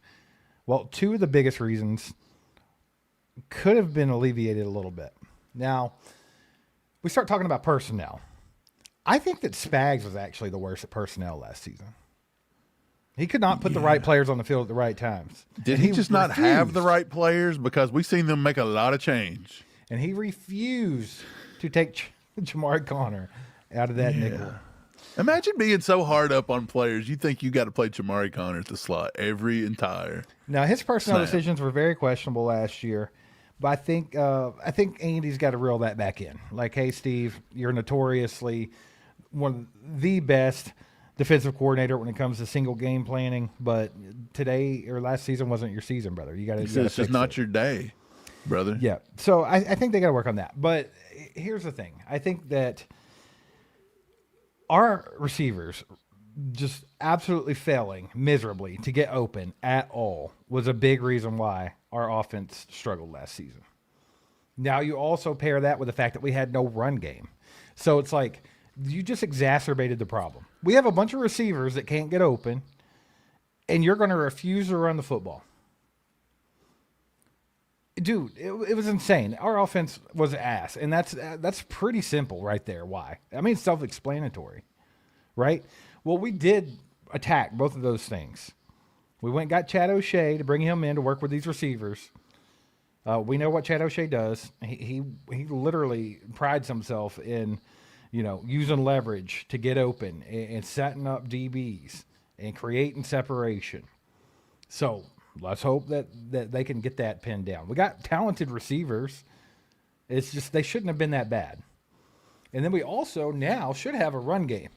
S1: well, 2 of the biggest reasons could have been alleviated a little bit. Now, we start talking about personnel. I think that Spags was actually the worst at personnel last season. He could not put the right players on the field at the right times.
S2: Did he just not have the right players? Because we've seen them make a lot of change.
S1: And he refused to take Jamari Connor out of that nickel.
S2: Imagine being so hard up on players. You think you got to play Jamari Connor at the slot every entire.
S1: Now, his personnel decisions were very questionable last year. But I think Andy's got to reel that back in. Like, hey, Steve, you're notoriously one of the best defensive coordinator when it comes to single game planning, but today or last season wasn't your season, brother. You got to.
S2: It's just not your day, brother.
S1: Yeah. So I think they got to work on that. But here's the thing: I think that our receivers just absolutely failing miserably to get open at all was a big reason why our offense struggled last season. Now you also pair that with the fact that we had no run game, so it's like you just exacerbated the problem. We have a bunch of receivers that can't get open, and you're going to refuse to run the football. Dude, it was insane. Our offense was ass, and that's pretty simple right there. Why? I mean, it's self-explanatory, right? Well, we did attack both of those things. We went and got Chad O'Shea to bring him in to work with these receivers. We know what Chad O'Shea does. He literally prides himself in, using leverage to get open and setting up DBs and creating separation. So let's hope that they can get that pinned down. We got talented receivers. It's just they shouldn't have been that bad. And then we also now should have a run game.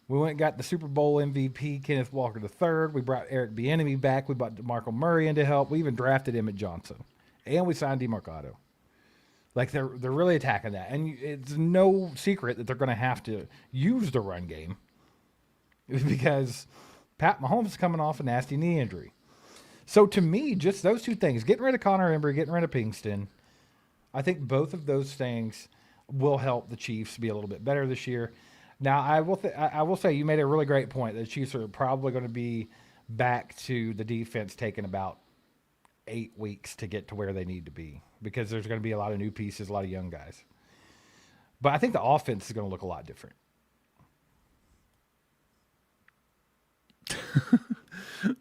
S1: We went and got the Super Bowl MVP, Kenneth Walker III. We brought Eric Bieniemy back. We brought DeMarco Murray in to help. We even drafted Emmett Johnson. And we signed DeMarcado. Like, they're really attacking that. And it's no secret that they're going to have to use the run game because Pat Mahomes is coming off a nasty knee injury. So, to me, just those 2 things, getting rid of Connor Embry, getting rid of Pinkston, I think both of those things will help the Chiefs be a little bit better this year. Now, I will say you made a really great point. The Chiefs are probably going to be back to the defense taking about 8 weeks to get to where they need to be because there's going to be a lot of new pieces, a lot of young guys. But I think the offense is going to look a lot different.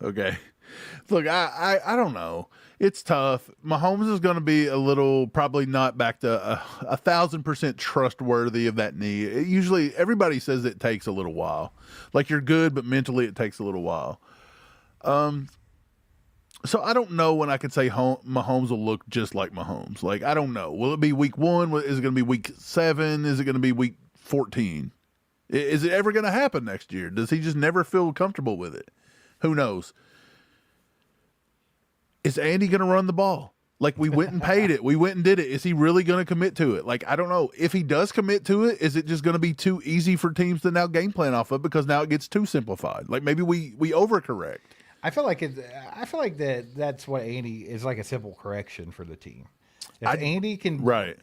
S2: Okay. Look, I don't know. It's tough. Mahomes is going to be a little, probably not back to 1,000% trustworthy of that knee. Usually, everybody says it takes a little while. Like, you're good, but mentally it takes a little while. So I don't know when I could say Mahomes will look just like Mahomes. Like, I don't know. Will it be week 1? Is it going to be week 7? Is it going to be week 14? Is it ever going to happen next year? Does he just never feel comfortable with it? Who knows? Is Andy going to run the ball? Like, we went and paid it. We went and did it. Is he really going to commit to it? Like, I don't know. If he does commit to it, is it just going to be too easy for teams to now game plan off of because now it gets too simplified? Like, maybe we overcorrect.
S1: I feel like that's what Andy is, like a simple correction for the team. If Andy can,
S2: right,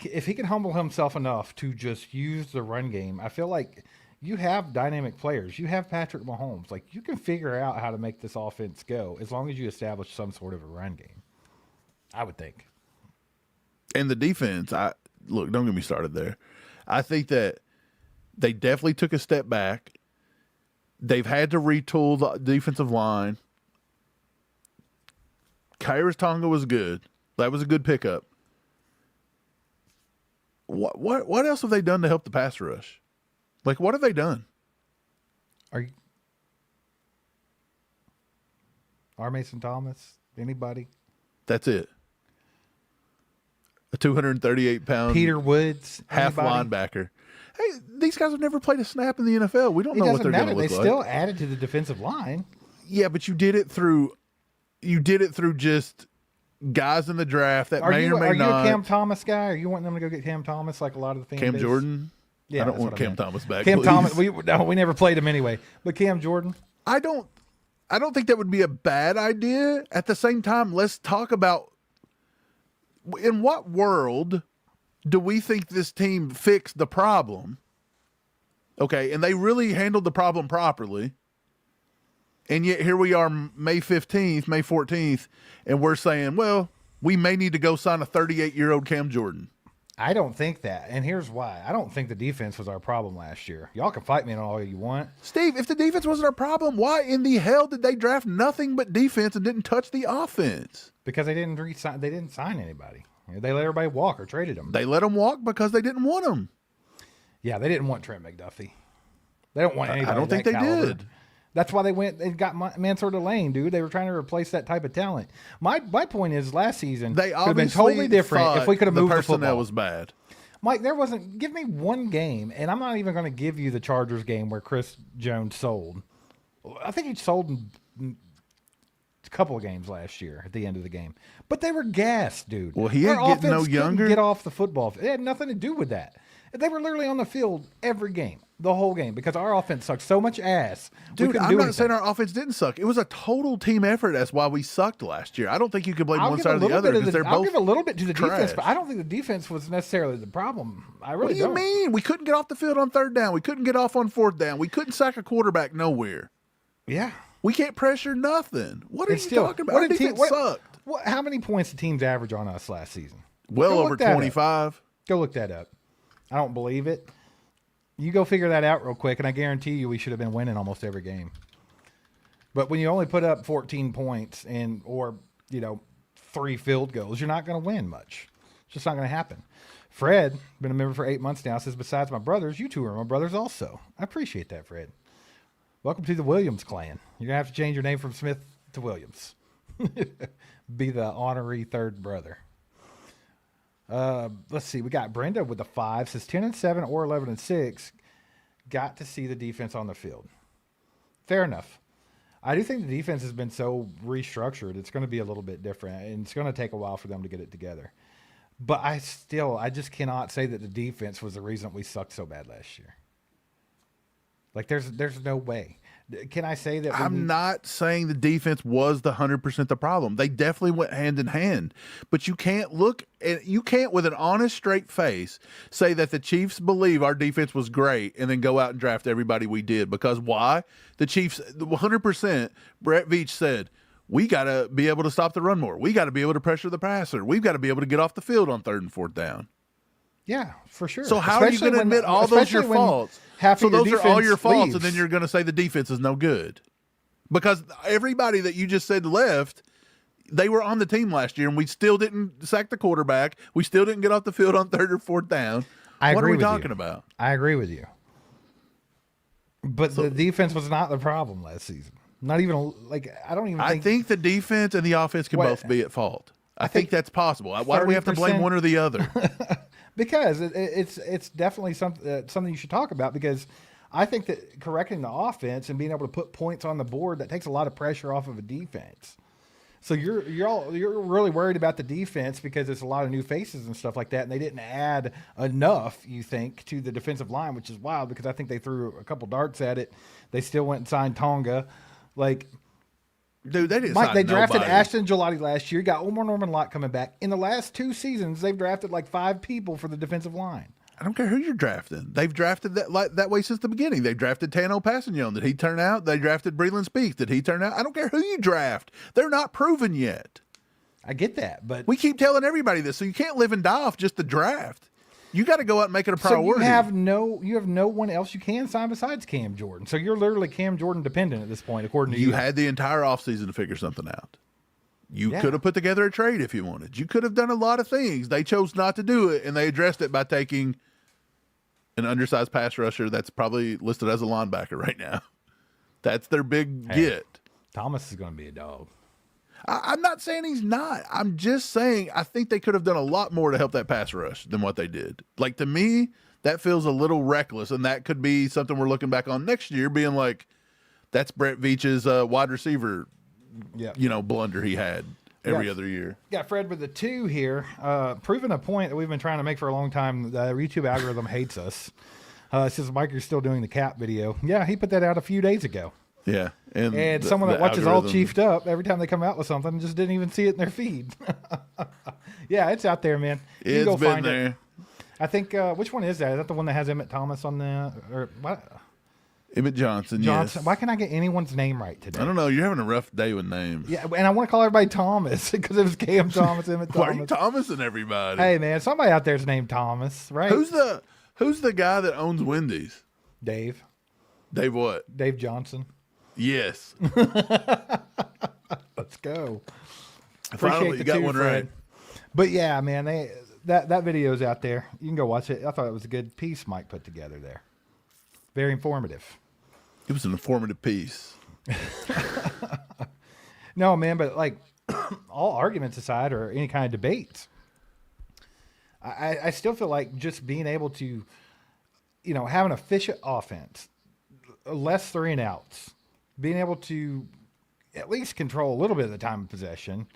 S1: if he can humble himself enough to just use the run game, I feel like you have dynamic players. You have Patrick Mahomes. Like, you can figure out how to make this offense go as long as you establish some sort of a run game, I would think.
S2: And the defense, look, don't get me started there. I think that they definitely took a step back. They've had to retool the defensive line. Khyiris Tonga was good. That was a good pickup. What else have they done to help the pass rush? Like, what have they done?
S1: Are Mason Thomas? Anybody?
S2: That's it. A 238-pound
S1: Peter Woods?
S2: half linebacker. Hey, these guys have never played a snap in the NFL. We don't know what they're going to look like.
S1: They still added to the defensive line.
S2: Yeah, but you did it through just guys in the draft that may or may not.
S1: Are you a Cam Thomas guy? Are you wanting them to go get Cam Thomas like a lot of the fan
S2: Cam
S1: base?
S2: Jordan?
S1: Yeah,
S2: I don't want Cam Thomas back.
S1: Cam
S2: please.
S1: Thomas, we never played him anyway. But Cam Jordan?
S2: I don't think that would be a bad idea. At the same time, let's talk about in what world do we think this team fixed the problem? Okay, and they really handled the problem properly. And yet here we are May 15th, May 14th, and we're saying, well, we may need to go sign a 38-year-old Cam Jordan.
S1: I don't think that, and here's why. I don't think the defense was our problem last year. Y'all can fight me on all you want.
S2: Steve, if the defense wasn't our problem, why in the hell did they draft nothing but defense and didn't touch the offense?
S1: Because they didn't sign anybody. They let everybody walk or traded them.
S2: They let them walk because they didn't want them.
S1: Yeah, they didn't want Trent McDuffie. They don't want anybody.
S2: I don't think they did.
S1: That's why they went and got Mansour Delane, dude. They were trying to replace that type of talent. My point is, last season
S2: they
S1: could have been totally different if we could have moved the football.
S2: The personnel was bad.
S1: Mike, there wasn't. Give me one game, and I'm not even going to give you the Chargers game where Chris Jones sold. I think he sold in a couple of games last year at the end of the game, but they were gassed, dude.
S2: Well, he ain't getting no younger.
S1: Get off the football. It had nothing to do with that. They were literally on the field every game, the whole game, because our offense sucked so much ass.
S2: Dude, I'm not saying our offense didn't suck. It was a total team effort. That's why we sucked last year. I don't think you can blame one side or the other because they're both
S1: I'll give a little bit to the
S2: trash.
S1: defense, but I don't think the defense was necessarily the problem. I really don't.
S2: What do you mean? We couldn't get off the field on third down. We couldn't get off on fourth down. We couldn't sack a quarterback nowhere.
S1: Yeah.
S2: We can't pressure nothing. What are you talking about? Our defense sucked.
S1: How many points did teams average on us last season?
S2: Well over 25.
S1: Go look that up. I don't believe it. You go figure that out real quick, and I guarantee you we should have been winning almost every game. But when you only put up 14 points or 3 field goals, you're not going to win much. It's just not going to happen. Fred, been a member for 8 months now, says, besides my brothers, you two are my brothers also. I appreciate that, Fred. Welcome to the Williams clan. You're going to have to change your name from Smith to Williams. Be the honorary third brother. Let's see. We got Brenda with a 5. Says 10-7 or 11-6. Got to see the defense on the field. Fair enough. I do think the defense has been so restructured. It's going to be a little bit different, and it's going to take a while for them to get it together. But I just cannot say that the defense was the reason we sucked so bad last year. Like, there's no way. Can I say that?
S2: I'm not saying the defense was the 100% the problem. They definitely went hand in hand. But you can't with an honest, straight face say that the Chiefs believe our defense was great and then go out and draft everybody we did. Because why? The Chiefs, 100%, Brett Veach said, we got to be able to stop the run more. We got to be able to pressure the passer. We've got to be able to get off the field on third and fourth down.
S1: Yeah, for sure.
S2: So how are you going to admit all those your faults? So those are all your faults, and then you're going to say the defense is no good. Because everybody that you just said left, they were on the team last year, and we still didn't sack the quarterback. We still didn't get off the field on third or fourth down. What are we talking about?
S1: I agree with you. But the defense was not the problem last season. Not even, I think
S2: the defense and the offense can both be at fault. I think that's possible. Why do we have to blame one or the other?
S1: Because it's definitely something you should talk about, because I think that correcting the offense and being able to put points on the board, that takes a lot of pressure off of a defense. So you're really worried about the defense because there's a lot of new faces and stuff like that, and they didn't add enough, you think, to the defensive line, which is wild because I think they threw a couple darts at it. They still went and signed Tonga, like.
S2: Dude, they didn't.
S1: Mike, they drafted
S2: nobody.
S1: Ashton Gelati last year. Got Omar Norman Lott coming back. In the last 2 seasons, they've drafted like 5 people for the defensive line.
S2: I don't care who you're drafting. They've drafted that way since the beginning. They drafted Tano Passignon. Did he turn out? They drafted Breland Speaks. Did he turn out? I don't care who you draft. They're not proven yet.
S1: I get that, but
S2: we keep telling everybody this, so you can't live and die off just the draft. You got to go out and make it a priority.
S1: So you have no one else you can sign besides Cam Jordan. So you're literally Cam Jordan dependent at this point, according to you.
S2: You had the entire offseason to figure something out. You could have put together a trade if you wanted. You could have done a lot of things. They chose not to do it, and they addressed it by taking an undersized pass rusher that's probably listed as a linebacker right now. That's their big get.
S1: Thomas is going to be a dog.
S2: I'm not saying he's not. I'm just saying I think they could have done a lot more to help that pass rush than what they did. Like, to me, that feels a little reckless, and that could be something we're looking back on next year being like, that's Brett Veach's wide receiver, blunder he had every other year.
S1: Got Fred with the 2 here, proving a point that we've been trying to make for a long time. The YouTube algorithm hates us. It says, Mike, you're still doing the cap video. Yeah, he put that out a few days ago.
S2: Yeah.
S1: And someone that watches all chiefed up every time they come out with something just didn't even see it in their feed. Yeah, it's out there, man. You
S2: it's
S1: can go
S2: been
S1: find
S2: there.
S1: it. I think, which one is that? Is that the one that has Emmett Thomas on the, or what?
S2: Emmett Johnson,
S1: Yes.
S2: yes.
S1: Why can't I get anyone's name right today?
S2: I don't know. You're having a rough day with names.
S1: Yeah, and I want to call everybody Thomas because it was Cam Thomas, Emmett Thomas.
S2: Why are you Thomasing everybody?
S1: Hey, man, somebody out there's named Thomas, right?
S2: Who's the guy that owns Wendy's?
S1: Dave.
S2: Dave what?
S1: Dave Johnson.
S2: Yes.
S1: Let's go.
S2: Finally, you got one right.
S1: But yeah, man, that video's out there. You can go watch it. I thought it was a good piece Mike put together there. Very informative.
S2: It was an informative piece.
S1: No, man, but like all arguments aside or any kind of debates, I still feel like just being able to, have an efficient offense, less 3 and outs, being able to at least control a little bit of the time of possession,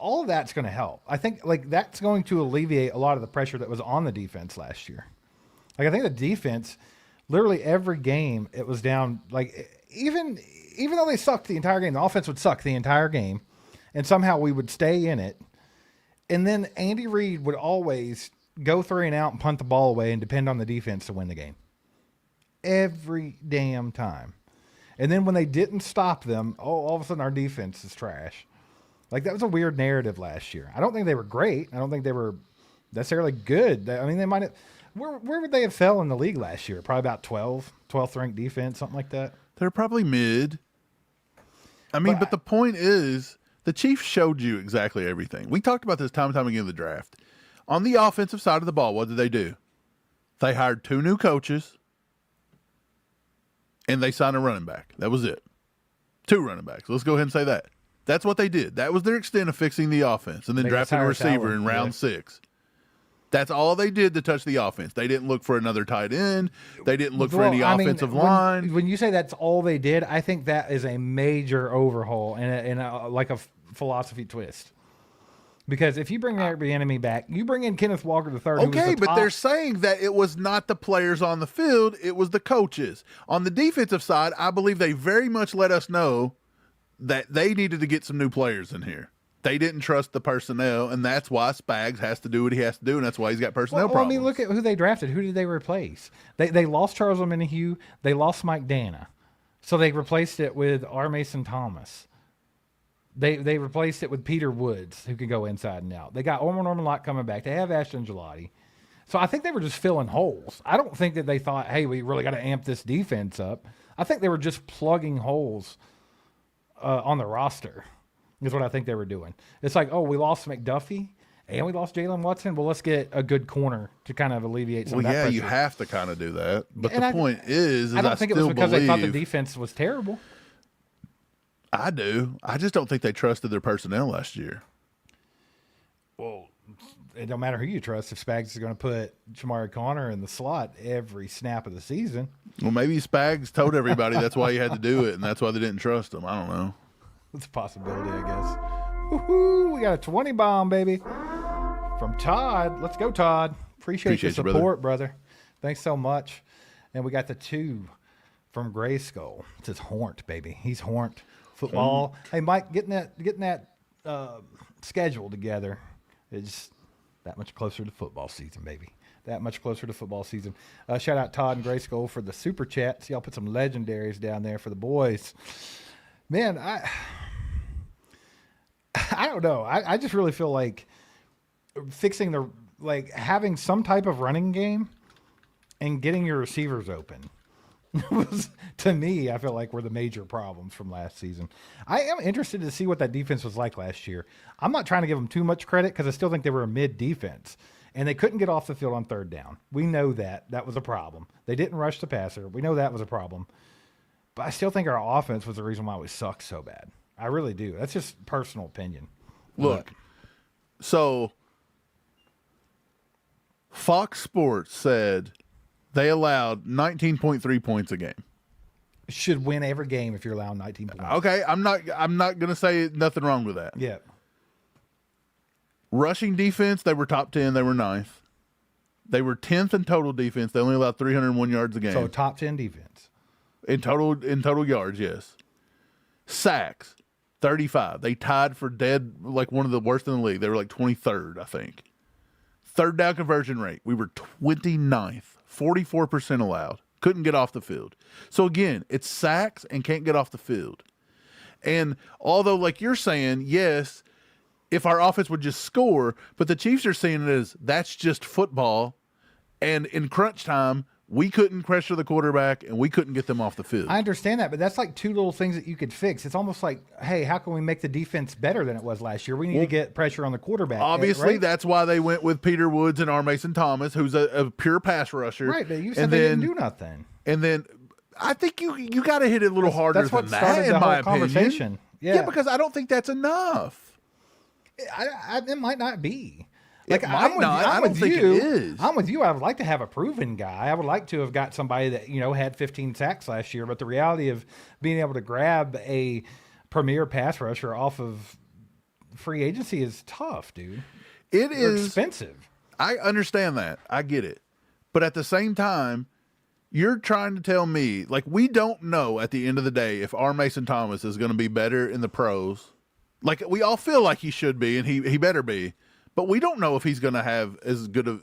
S1: all of that's going to help. I think like that's going to alleviate a lot of the pressure that was on the defense last year. Like I think the defense, literally every game it was down. Like even though they sucked the entire game, the offense would suck the entire game, and somehow we would stay in it. And then Andy Reid would always go 3 and out and punt the ball away and depend on the defense to win the game. Every damn time. And then when they didn't stop them, all of a sudden our defense is trash. Like that was a weird narrative last year. I don't think they were great. I don't think they were necessarily good. I mean, they might have. Where would they have fell in the league last year? Probably about 12th ranked defense, something like that.
S2: They're probably mid. I mean, but the point is, the Chiefs showed you exactly everything. We talked about this time and time again in the draft. On the offensive side of the ball, what did they do? They hired 2 new coaches, and they signed a running back. That was it. 2 running backs. Let's go ahead and say that. That's what they did. That was their extent of fixing the offense, and then drafting a receiver in round 6. That's all they did to touch the offense. They didn't look for another tight end. They didn't look for any offensive line.
S1: When you say that's all they did, I think that is a major overhaul and like a philosophy twist. Because if you bring Eric Enemy back, you bring in Kenneth Walker III.
S2: Okay, but they're saying that it was not the players on the field, it was the coaches. On the defensive side, I believe they very much let us know that they needed to get some new players in here. They didn't trust the personnel, and that's why Spags has to do what he has to do, and that's why he's got personnel problems.
S1: I mean, look at who they drafted. Who did they replace? They lost Charles Omenihu. They lost Mike Dana. So they replaced it with R. Mason Thomas. They replaced it with Peter Woods, who can go inside and out. They got Omar Norman Lott coming back. They have Ashton Gelati. So I think they were just filling holes. I don't think that they thought, hey, we really got to amp this defense up. I think they were just plugging holes on the roster. Is what I think they were doing. It's like, oh, we lost McDuffie and we lost Jalen Watson. Well, let's get a good corner to kind of alleviate some of that pressure.
S2: You have to kind of do that. But the point is
S1: I don't think it was because they thought the defense was terrible.
S2: I do. I just don't think they trusted their personnel last year.
S1: Well, it don't matter who you trust if Spags is going to put Shamari Connor in the slot every snap of the season.
S2: Well, maybe Spags told everybody that's why he had to do it, and that's why they didn't trust him. I don't know.
S1: It's a possibility, I guess. Woohoo! We got a 20 bomb, baby, from Todd. Let's go, Todd. Appreciate your support, brother. Thanks so much. And we got the 2 from Gray Skull. It says Hornt, baby. He's Hornt. Football. Hey, Mike, getting that schedule together is that much closer to football season, baby. That much closer to football season. Shout out Todd and Gray Skull for the super chats. Y'all put some legendaries down there for the boys. Man, I don't know. I just really feel like having some type of running game and getting your receivers open was, to me, I feel like were the major problems from last season. I am interested to see what that defense was like last year. I'm not trying to give them too much credit because I still think they were a mid defense and they couldn't get off the field on third down. We know that was a problem. They didn't rush the passer. We know that was a problem, but I still think our offense was the reason why we sucked so bad. I really do. That's just personal opinion.
S2: Look, so Fox Sports said they allowed 19.3 points a game.
S1: Should win every game if you're allowing 19 points.
S2: Okay, I'm not going to say nothing wrong with that.
S1: Yeah.
S2: Rushing defense, they were top 10. They were 9th. They were 10th in total defense. They only allowed 301 yards a game.
S1: So top 10 defense.
S2: In total yards, yes. Sacks, 35. They tied for dead, like one of the worst in the league. They were like 23rd, I think. Third down conversion rate, we were 29th. 44% allowed. Couldn't get off the field. So again, it's sacks and can't get off the field. And although, like you're saying, yes, if our offense would just score, but the Chiefs are seeing it as that's just football. And in crunch time, we couldn't pressure the quarterback and we couldn't get them off the field.
S1: I understand that, but that's like 2 little things that you could fix. It's almost like, hey, how can we make the defense better than it was last year? We need to get pressure on the quarterback.
S2: Obviously,
S1: right?
S2: That's why they went with Peter Woods and R. Mason Thomas, who's a pure pass rusher.
S1: Right, but you said they didn't do nothing.
S2: And then I think you got to hit it a little harder
S1: that's what
S2: than
S1: started
S2: that,
S1: the
S2: in
S1: whole
S2: my
S1: conversation.
S2: opinion.
S1: Yeah,
S2: because I don't think that's enough.
S1: It might not be.
S2: Like, I don't think it is.
S1: I'm with you. I would like to have a proven guy. I would like to have got somebody that, had 15 sacks last year. But the reality of being able to grab a premier pass rusher off of free agency is tough, dude.
S2: They're
S1: expensive.
S2: I understand that. I get it. But at the same time, you're trying to tell me, like, we don't know at the end of the day if R. Mason Thomas is going to be better in the pros. Like, we all feel like he should be, and he better be. But we don't know if he's going to have as good of,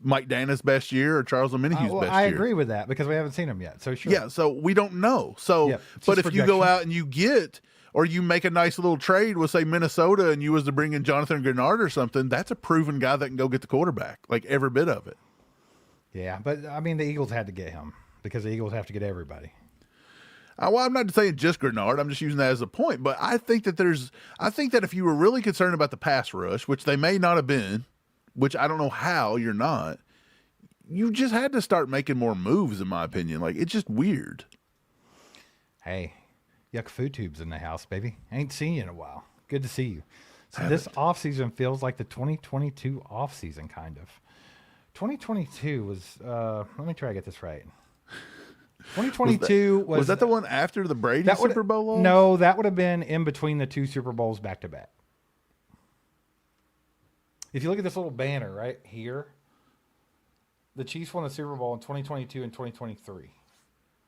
S2: Mike Dana's best year or Charles Omenihu's best year.
S1: I agree with that because we haven't seen him yet. So sure.
S2: Yeah, so we don't know. So, but if you go out and you get, or you make a nice little trade with, say, Minnesota, and you was to bring in Jonathan Grenard or something, that's a proven guy that can go get the quarterback, like every bit of it.
S1: Yeah, but I mean, the Eagles had to get him because the Eagles have to get everybody.
S2: Well, I'm not saying just Grenard. I'm just using that as a point. But I think that if you were really concerned about the pass rush, which they may not have been, which I don't know how you're not, you just had to start making more moves, in my opinion. Like, it's just weird.
S1: Hey, Yuck Food Tube's in the house, baby. I ain't seen you in a while. Good to see you. So this offseason feels like the 2022 offseason, kind of. 2022 was, let me try to get this right. 2022
S2: was that the one after the Brady Super Bowl loss?
S1: No, that would have been in between the 2 Super Bowls back to back. If you look at this little banner right here, the Chiefs won the Super Bowl in 2022 and 2023.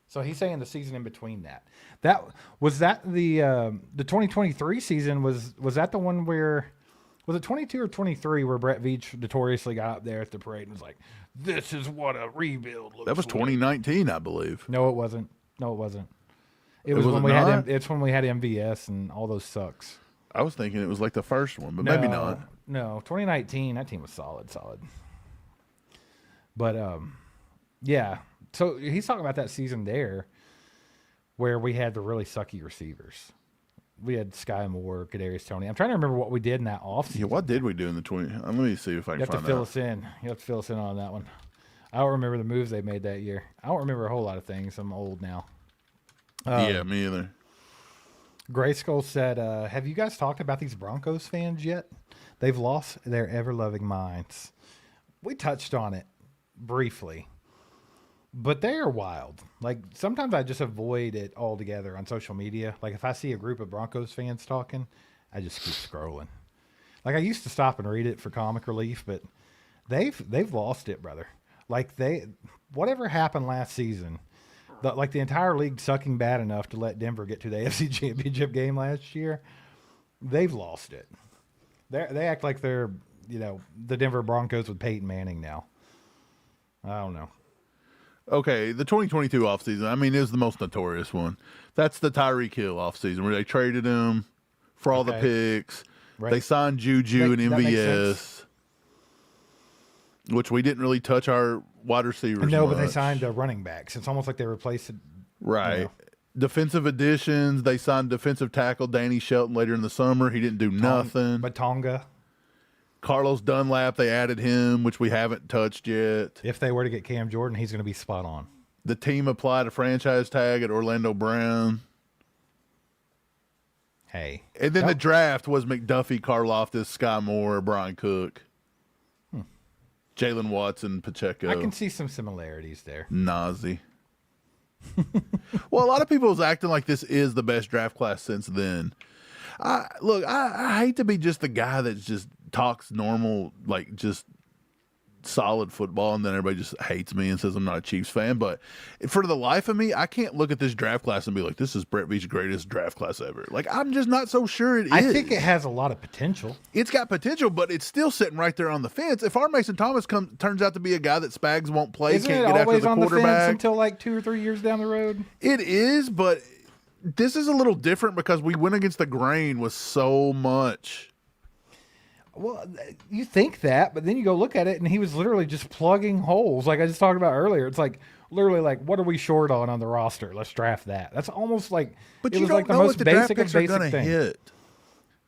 S1: So he's saying the season in between that. The 2023 season was that the one where, was it 22 or 23 where Brett Veach notoriously got up there at the parade and was like, "This is what a rebuild looks like."
S2: That was 2019, I believe.
S1: No, it wasn't. It was when we had it's when we had MVS and all those sucks.
S2: I was thinking it was like the first one, but maybe not.
S1: No, 2019, that team was solid. But yeah. So he's talking about that season there where we had the really sucky receivers. We had Sky Moore, Kadarius Toney. I'm trying to remember what we did in that offseason.
S2: Yeah, what did we do in the 20? Let me see if I can find out.
S1: You have to fill us in on that one. I don't remember the moves they made that year. I don't remember a whole lot of things. I'm old now.
S2: Yeah, me either.
S1: Gray Skull said, have you guys talked about these Broncos fans yet? They've lost their ever-loving minds. We touched on it briefly. but they are wild. Like sometimes I just avoid it altogether on social media. Like if I see a group of Broncos fans talking, I just keep scrolling. Like I used to stop and read it for comic relief, but they've lost it, brother. Like whatever happened last season, the entire league sucking bad enough to let Denver get to the AFC Championship game last year, they've lost it. They act like they're, the Denver Broncos with Peyton Manning now. I don't know.
S2: Okay, the 2022 offseason, I mean, is the most notorious one. That's the Tyreek Hill offseason where they traded him for all the picks. Right. They signed Juju and MVS, which we didn't really touch our wide receivers.
S1: No, but they signed running backs. It's almost like they replaced it.
S2: Right. Defensive additions, they signed defensive tackle Danny Shelton later in the summer. He didn't do nothing.
S1: But Tonga.
S2: Carlos Dunlap, they added him, which we haven't touched yet.
S1: If they were to get Cam Jordan, he's going to be spot on.
S2: The team applied a franchise tag at Orlando Brown.
S1: Hey.
S2: And then the draft was McDuffie, Karlaftis, Sky Moore, Brian Cook, Jalen Watson, Pacheco.
S1: I can see some similarities there.
S2: Nazi. Well, a lot of people was acting like this is the best draft class since then. I hate to be just the guy that just talks normal, like just solid football, and then everybody just hates me and says I'm not a Chiefs fan. But for the life of me, I can't look at this draft class and be like, this is Brett Veach's greatest draft class ever. Like, I'm just not so sure it is.
S1: I think it has a lot of potential.
S2: It's got potential, but it's still sitting right there on the fence. If our Mason Thomas turns out to be a guy that Spags won't play,
S1: Isn't
S2: can't
S1: it
S2: get after
S1: always
S2: the
S1: on
S2: quarterback.
S1: The fence until like 2 or 3 years down the road?
S2: It is, but this is a little different because we went against the grain with so much.
S1: Well, you think that, but then you go look at it, and he was literally just plugging holes, like I just talked about earlier. It's like literally like, what are we short on the roster? Let's draft that. That's almost like
S2: but
S1: it
S2: you
S1: was
S2: don't
S1: like the
S2: know
S1: most
S2: what the draft
S1: basic
S2: picks
S1: of
S2: are
S1: basic
S2: going to
S1: thing.
S2: hit.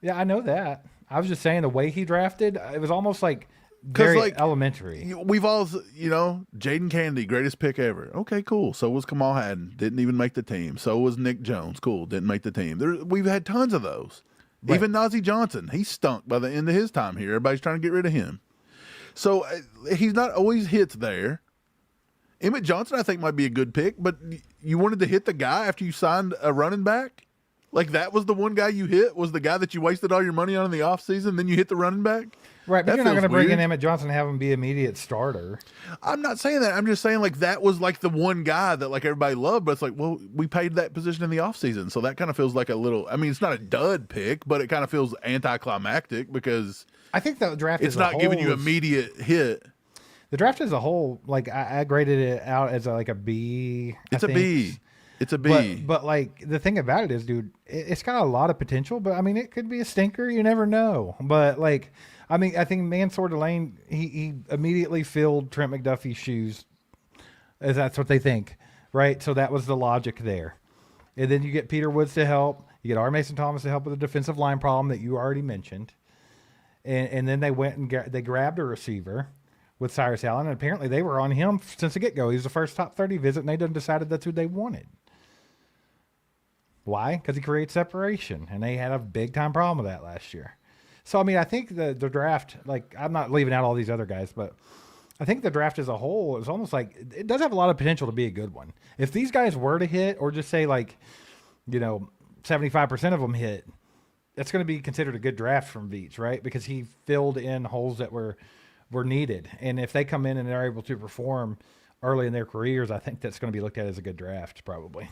S1: Yeah, I know that. I was just saying the way he drafted, it was almost like very elementary.
S2: We've all, Jaden Kennedy, greatest pick ever. Okay, cool. So was Kamal Hadden, didn't even make the team. So was Nick Jones, cool, didn't make the team. We've had tons of those. Right. Even Najee Johnson, he stunk by the end of his time here. Everybody's trying to get rid of him. So he's not always hits there. Emmett Johnson, I think, might be a good pick, but you wanted to hit the guy after you signed a running back? Like that was the one guy you hit, was the guy that you wasted all your money on in the offseason, then you hit the running back?
S1: Right, but you're not going to bring in Emmett Johnson and have him be immediate starter.
S2: I'm not saying that. I'm just saying like that was like the one guy that like everybody loved, but it's like, well, we paid that position in the offseason. So that kind of feels like a little, I mean, it's not a dud pick, but it kind of feels anticlimactic because
S1: I think the draft
S2: it's not giving you immediate hit.
S1: The draft as a whole, like I graded it out as like a B.
S2: It's a B. It's a B.
S1: But like the thing about it is, dude, it's got a lot of potential, but I mean, it could be a stinker. You never know. But like, I mean, I think Mansour Delane, he immediately filled Trent McDuffie's shoes, as that's what they think, right? So that was the logic there. And then you get Peter Woods to help. You get R. Mason Thomas to help with the defensive line problem that you already mentioned. And then they went and they grabbed a receiver with Cyrus Allen, and apparently they were on him since the get-go. He was the first top 30 visit, and they done decided that's who they wanted. Why? Because he creates separation, and they had a big-time problem with that last year. So, I mean, I think the draft, like, I'm not leaving out all these other guys, but I think the draft as a whole is almost like, it does have a lot of potential to be a good one. If these guys were to hit, or just say, like, 75% of them hit, that's going to be considered a good draft from Veach, right? Because he filled in holes that were needed. And if they come in and they're able to perform early in their careers, I think that's going to be looked at as a good draft, probably.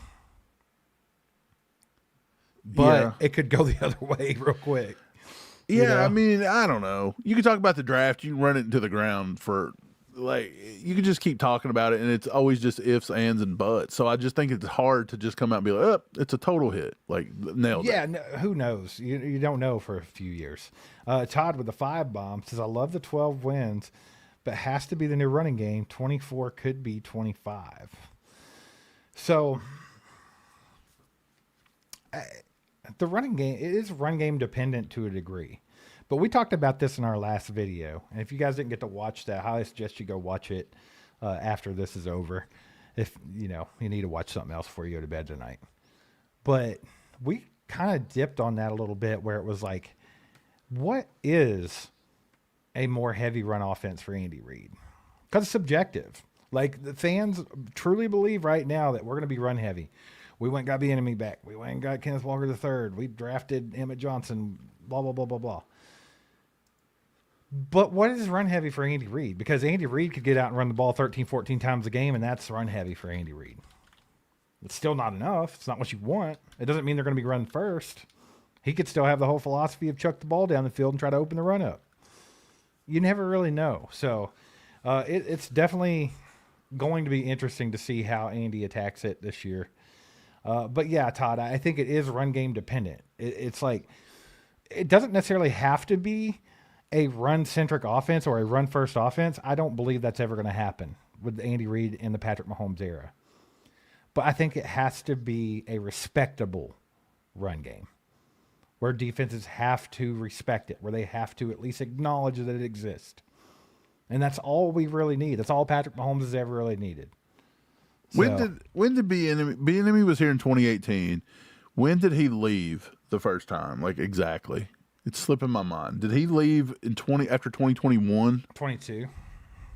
S1: But it could go the other way real quick.
S2: Yeah, I mean, I don't know. You can talk about the draft. You can run it into the ground for, like, you can just keep talking about it, and it's always just ifs, ands, and buts. So I just think it's hard to just come out and be like, oh, it's a total hit. Like, nailed it.
S1: Yeah, no, who knows? You don't know for a few years. Todd with the 5 bomb says, I love the 12 wins, but has to be the new running game. 24 could be 25. So the running game, it is run game dependent to a degree. But we talked about this in our last video. And if you guys didn't get to watch that, I highly suggest you go watch it after this is over. If, you need to watch something else before you go to bed tonight. But we kind of dipped on that a little bit where it was like, what is a more heavy run offense for Andy Reid? Because it's subjective. Like the fans truly believe right now that we're going to be run heavy. We went and got the enemy back. We went and got Kenneth Walker III. We drafted Emmett Johnson. Blah blah blah blah blah. But what is run heavy for Andy Reid? Because Andy Reid could get out and run the ball 13, 14 times a game, and that's run heavy for Andy Reid. It's still not enough. It's not what you want. It doesn't mean they're going to be run first. He could still have the whole philosophy of chuck the ball down the field and try to open the run up. You never really know. So it's definitely going to be interesting to see how Andy attacks it this year. But yeah, Todd, I think it is run game dependent. It's like it doesn't necessarily have to be a run-centric offense or a run-first offense. I don't believe that's ever going to happen with Andy Reid in the Patrick Mahomes era. But I think it has to be a respectable run game where defenses have to respect it, where they have to at least acknowledge that it exists. And that's all we really need. That's all Patrick Mahomes has ever really needed. So,
S2: when did Bieniemy was here in 2018? When did he leave the first time? Like exactly. It's slipping my mind. Did he leave after 2021?
S1: 22.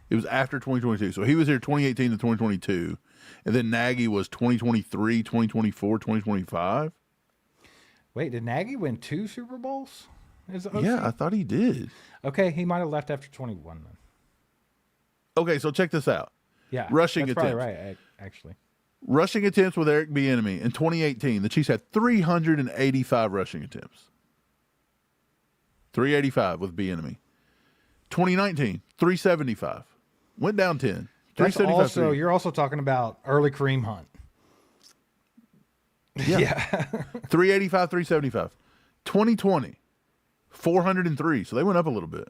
S2: It was after 2022. So he was here 2018 to 2022. And then Nagy was 2023, 2024, 2025.
S1: Wait, did Nagy win 2 Super Bowls?
S2: Yeah, I thought he did.
S1: Okay, he might have left after 21 then.
S2: Okay, so check this out.
S1: Yeah,
S2: rushing
S1: that's
S2: attempts.
S1: Probably right, actually.
S2: Rushing attempts with Eric Bieniemy in 2018. The Chiefs had 385 rushing attempts. 385 with Bieniemy. 2019, 375. Went down 10.
S1: That's also, you're also talking about early Kareem Hunt.
S2: Yeah. 385, 375. 2020, 403. So they went up a little bit.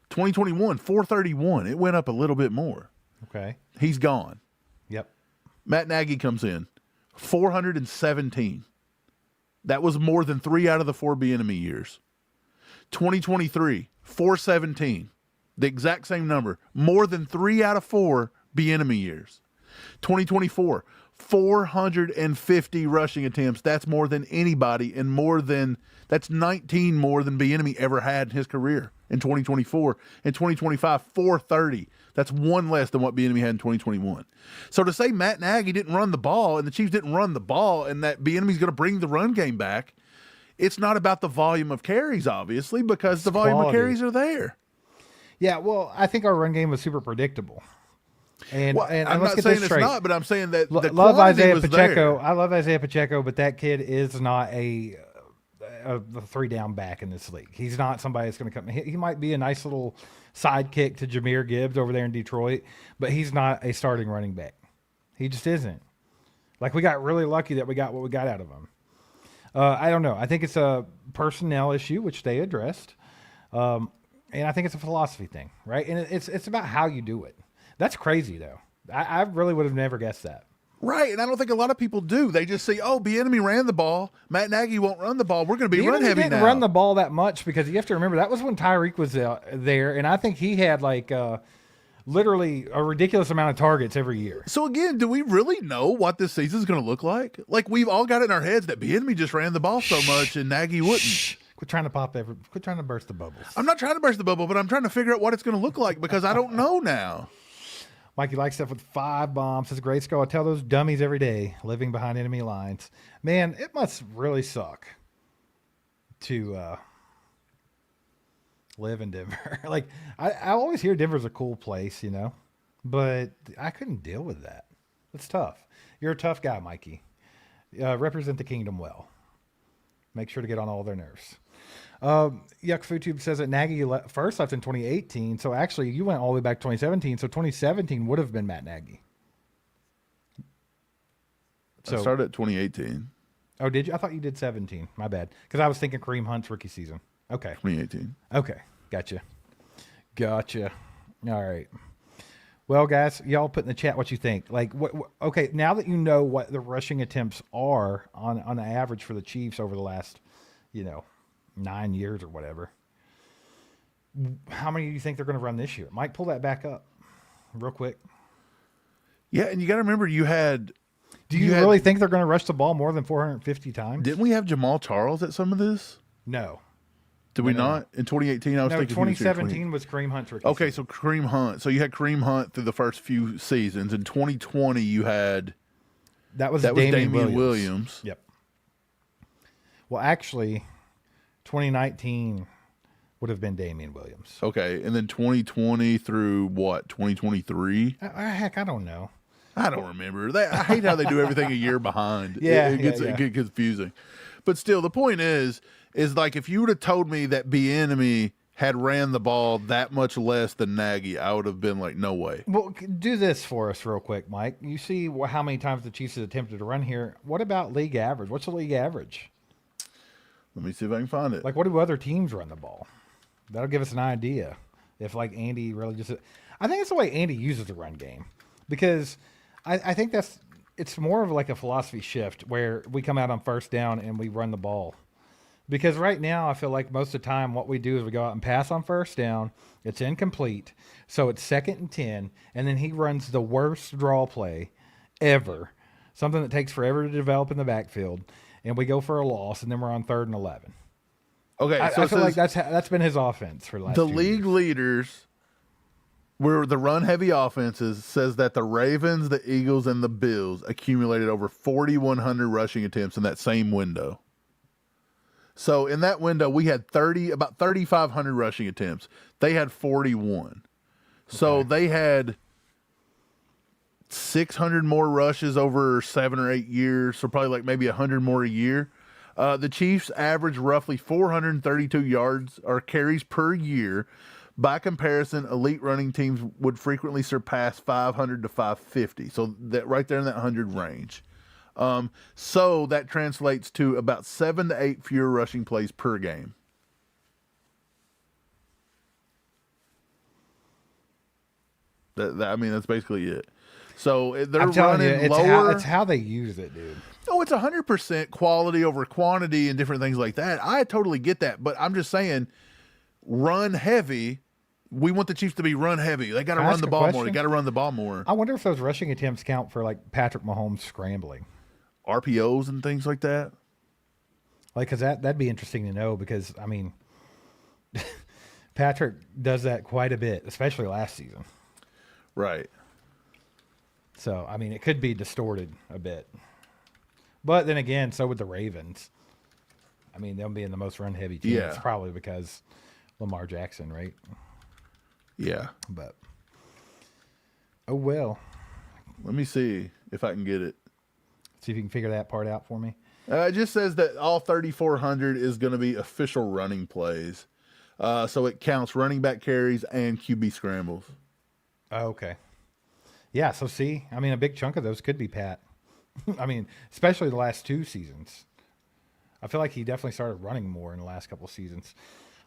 S2: 2021, 431. It went up a little bit more.
S1: Okay.
S2: He's gone.
S1: Yep.
S2: Matt Nagy comes in, 417. That was more than 3 out of the 4 Bieniemy years. 2023, 417. The exact same number. More than 3 out of 4 Bieniemy years. 2024, 450 rushing attempts. That's more than anybody and that's 19 more than Bieniemy ever had in his career in 2024. In 2025, 430. That's 1 less than what Bieniemy had in 2021. So to say Matt Nagy didn't run the ball and the Chiefs didn't run the ball and that Bieniemy's going to bring the run game back, it's not about the volume of carries, obviously, because the volume of carries are there.
S1: Yeah, well, I think our run game was super predictable. And
S2: I'm
S1: let's
S2: not
S1: get
S2: saying
S1: this
S2: it's
S1: straight.
S2: not, but I'm saying that the
S1: love
S2: quantity
S1: Isaiah
S2: was
S1: Pacheco.
S2: there.
S1: I love Isaiah Pacheco, but that kid is not a 3-down back in this league. He's not somebody that's going to come. He might be a nice little sidekick to Jahmyr Gibbs over there in Detroit, but he's not a starting running back. He just isn't. Like, we got really lucky that we got what we got out of him. I don't know. I think it's a personnel issue, which they addressed. And I think it's a philosophy thing, right? And it's about how you do it. That's crazy, though. I really would have never guessed that.
S2: Right, and I don't think a lot of people do. They just say, "Oh, Bieniemy ran the ball. Matt Nagy won't run the ball. We're going to be run heavy now."
S1: Didn't run the ball that much because you have to remember that was when Tyreek was there, and I think he had like literally a ridiculous amount of targets every year.
S2: So again, do we really know what this season is going to look like? Like, we've all got it in our heads that Bieniemy just ran the ball so much and Nagy wouldn't.
S1: Quit trying to burst the bubbles.
S2: I'm not trying to burst the bubble, but I'm trying to figure out what it's going to look like because I don't know now.
S1: Mikey likes stuff with 5 bombs. It's a great score. I tell those dummies every day, living behind enemy lines. Man, it must really suck to live in Denver. Like, I always hear Denver's a cool place, you know, but I couldn't deal with that. It's tough. You're a tough guy, Mikey. Represent the kingdom well. Make sure to get on all their nerves. Yuck Food Tube says that Nagy first left in 2018. So actually, you went all the way back to 2017. So 2017 would have been Matt Nagy.
S2: So I started at 2018.
S1: Oh, did you? I thought you did 17. My bad. Because I was thinking Kareem Hunt's rookie season. Okay.
S2: 2018.
S1: Okay. Gotcha. All right. Well, guys, y'all put in the chat what you think. Like, okay, now that you know what the rushing attempts are on average for the Chiefs over the last, 9 years or whatever, how many do you think they're going to run this year? Mike, pull that back up real quick.
S2: Yeah, and you got to remember Do
S1: you really think they're going to rush the ball more than 450 times?
S2: Didn't we have Jamal Charles at some of this?
S1: No.
S2: Did we not? In 2018, I was
S1: No,
S2: thinking
S1: 2017 was Kareem Hunt's rookie
S2: Okay,
S1: season.
S2: so Kareem Hunt. So you had Kareem Hunt through the first few seasons. In 2020, you had
S1: That was
S2: Damian
S1: Williams.
S2: Williams.
S1: Yep. Well, actually, 2019 would have been Damian Williams.
S2: Okay, and then 2020 through what? 2023?
S1: Heck, I don't know.
S2: I don't remember. I hate how they do everything a year behind.
S1: Yeah,
S2: it gets confusing. But still, the point is like if you would have told me that Bieniemy had ran the ball that much less than Nagy, I would have been like, no way.
S1: Well, do this for us real quick, Mike. You see how many times the Chiefs have attempted to run here. What about league average? What's the league average?
S2: Let me see if I can find it.
S1: Like, what do other teams run the ball? That'll give us an idea. If, like, Andy really just... I think it's the way Andy uses the run game. Because I think it's more of like a philosophy shift where we come out on first down and we run the ball. Because right now, I feel like most of the time what we do is we go out and pass on first down. It's incomplete. So it's 2nd and 10. And then he runs the worst draw play ever. Something that takes forever to develop in the backfield. And we go for a loss, and then we're on 3rd and 11.
S2: Okay, so
S1: I feel like that's been his offense for the last 2
S2: league
S1: years.
S2: leaders where the run-heavy offenses says that the Ravens, the Eagles, and the Bills accumulated over 4,100 rushing attempts in that same window. So in that window, we had about 3,500 rushing attempts. They had 41. So they had 600 more rushes over 7 or 8 years. So probably like maybe 100 more a year. The Chiefs average roughly 432 yards or carries per year. By comparison, elite running teams would frequently surpass 500 to 550. So that right there in that 100 range. So that translates to about 7 to 8 fewer rushing plays per game. That's basically it. So they're
S1: I'm telling
S2: running
S1: you,
S2: lower.
S1: it's how they use it, dude.
S2: Oh, it's 100% quality over quantity and different things like that. I totally get that, but I'm just saying, run heavy. We want the Chiefs to be run heavy. They got to run the ball more. They got to run the ball more.
S1: I wonder if those rushing attempts count for like Patrick Mahomes scrambling,
S2: RPOs and things like that.
S1: like because that'd be interesting to know. Because I mean, Patrick does that quite a bit, especially last season.
S2: Right.
S1: So I mean, it could be distorted a bit. But then again, so would the Ravens. I mean, them being the most run-heavy team,
S2: Yeah.
S1: it's probably because Lamar Jackson, right?
S2: Yeah.
S1: But, oh well.
S2: Let me see if I can get it.
S1: See if you can figure that part out for me.
S2: It just says that all 3,400 is going to be official running plays. So it counts running back carries and QB scrambles.
S1: Oh, okay. Yeah, so see, I mean, a big chunk of those could be Pat. I mean, especially the last 2 seasons. I feel like he definitely started running more in the last couple of seasons.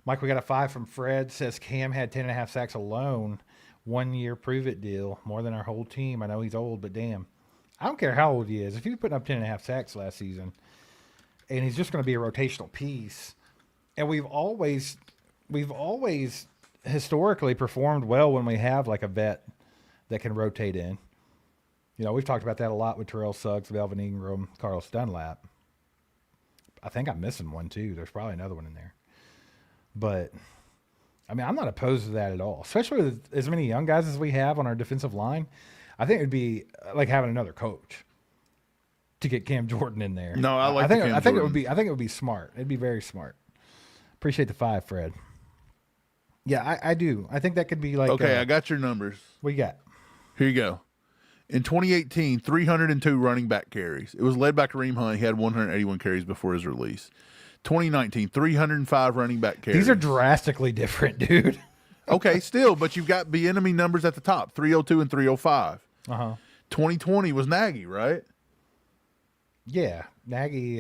S1: Mike, we got a 5 from Fred. Says Cam had 10.5 sacks alone. 1 year prove it deal. More than our whole team. I know he's old, but damn. I don't care how old he is. If he was putting up 10.5 sacks last season, and he's just going to be a rotational piece, and we've always historically performed well when we have like a vet that can rotate in. You know, we've talked about that a lot with Terrell Suggs, Melvin Ingram, Carlos Dunlap. I think I'm missing one too. There's probably another one in there. But, I mean, I'm not opposed to that at all. Especially with as many young guys as we have on our defensive line. I think it would be like having another coach to get Cam Jordan in there.
S2: No, I
S1: think
S2: Jordan.
S1: it would be smart. It'd be very smart. Appreciate the 5, Fred. Yeah, I do. I think that could be like.
S2: Okay, I got your numbers.
S1: What you got?
S2: Here you go. In 2018, 302 running back carries. It was led by Kareem Hunt. He had 181 carries before his release. 2019, 305 running back carries.
S1: These are drastically different, dude.
S2: Okay, still, but you've got Bieniemy numbers at the top, 302 and 305. 2020 was Nagy, right?
S1: Yeah, Nagy.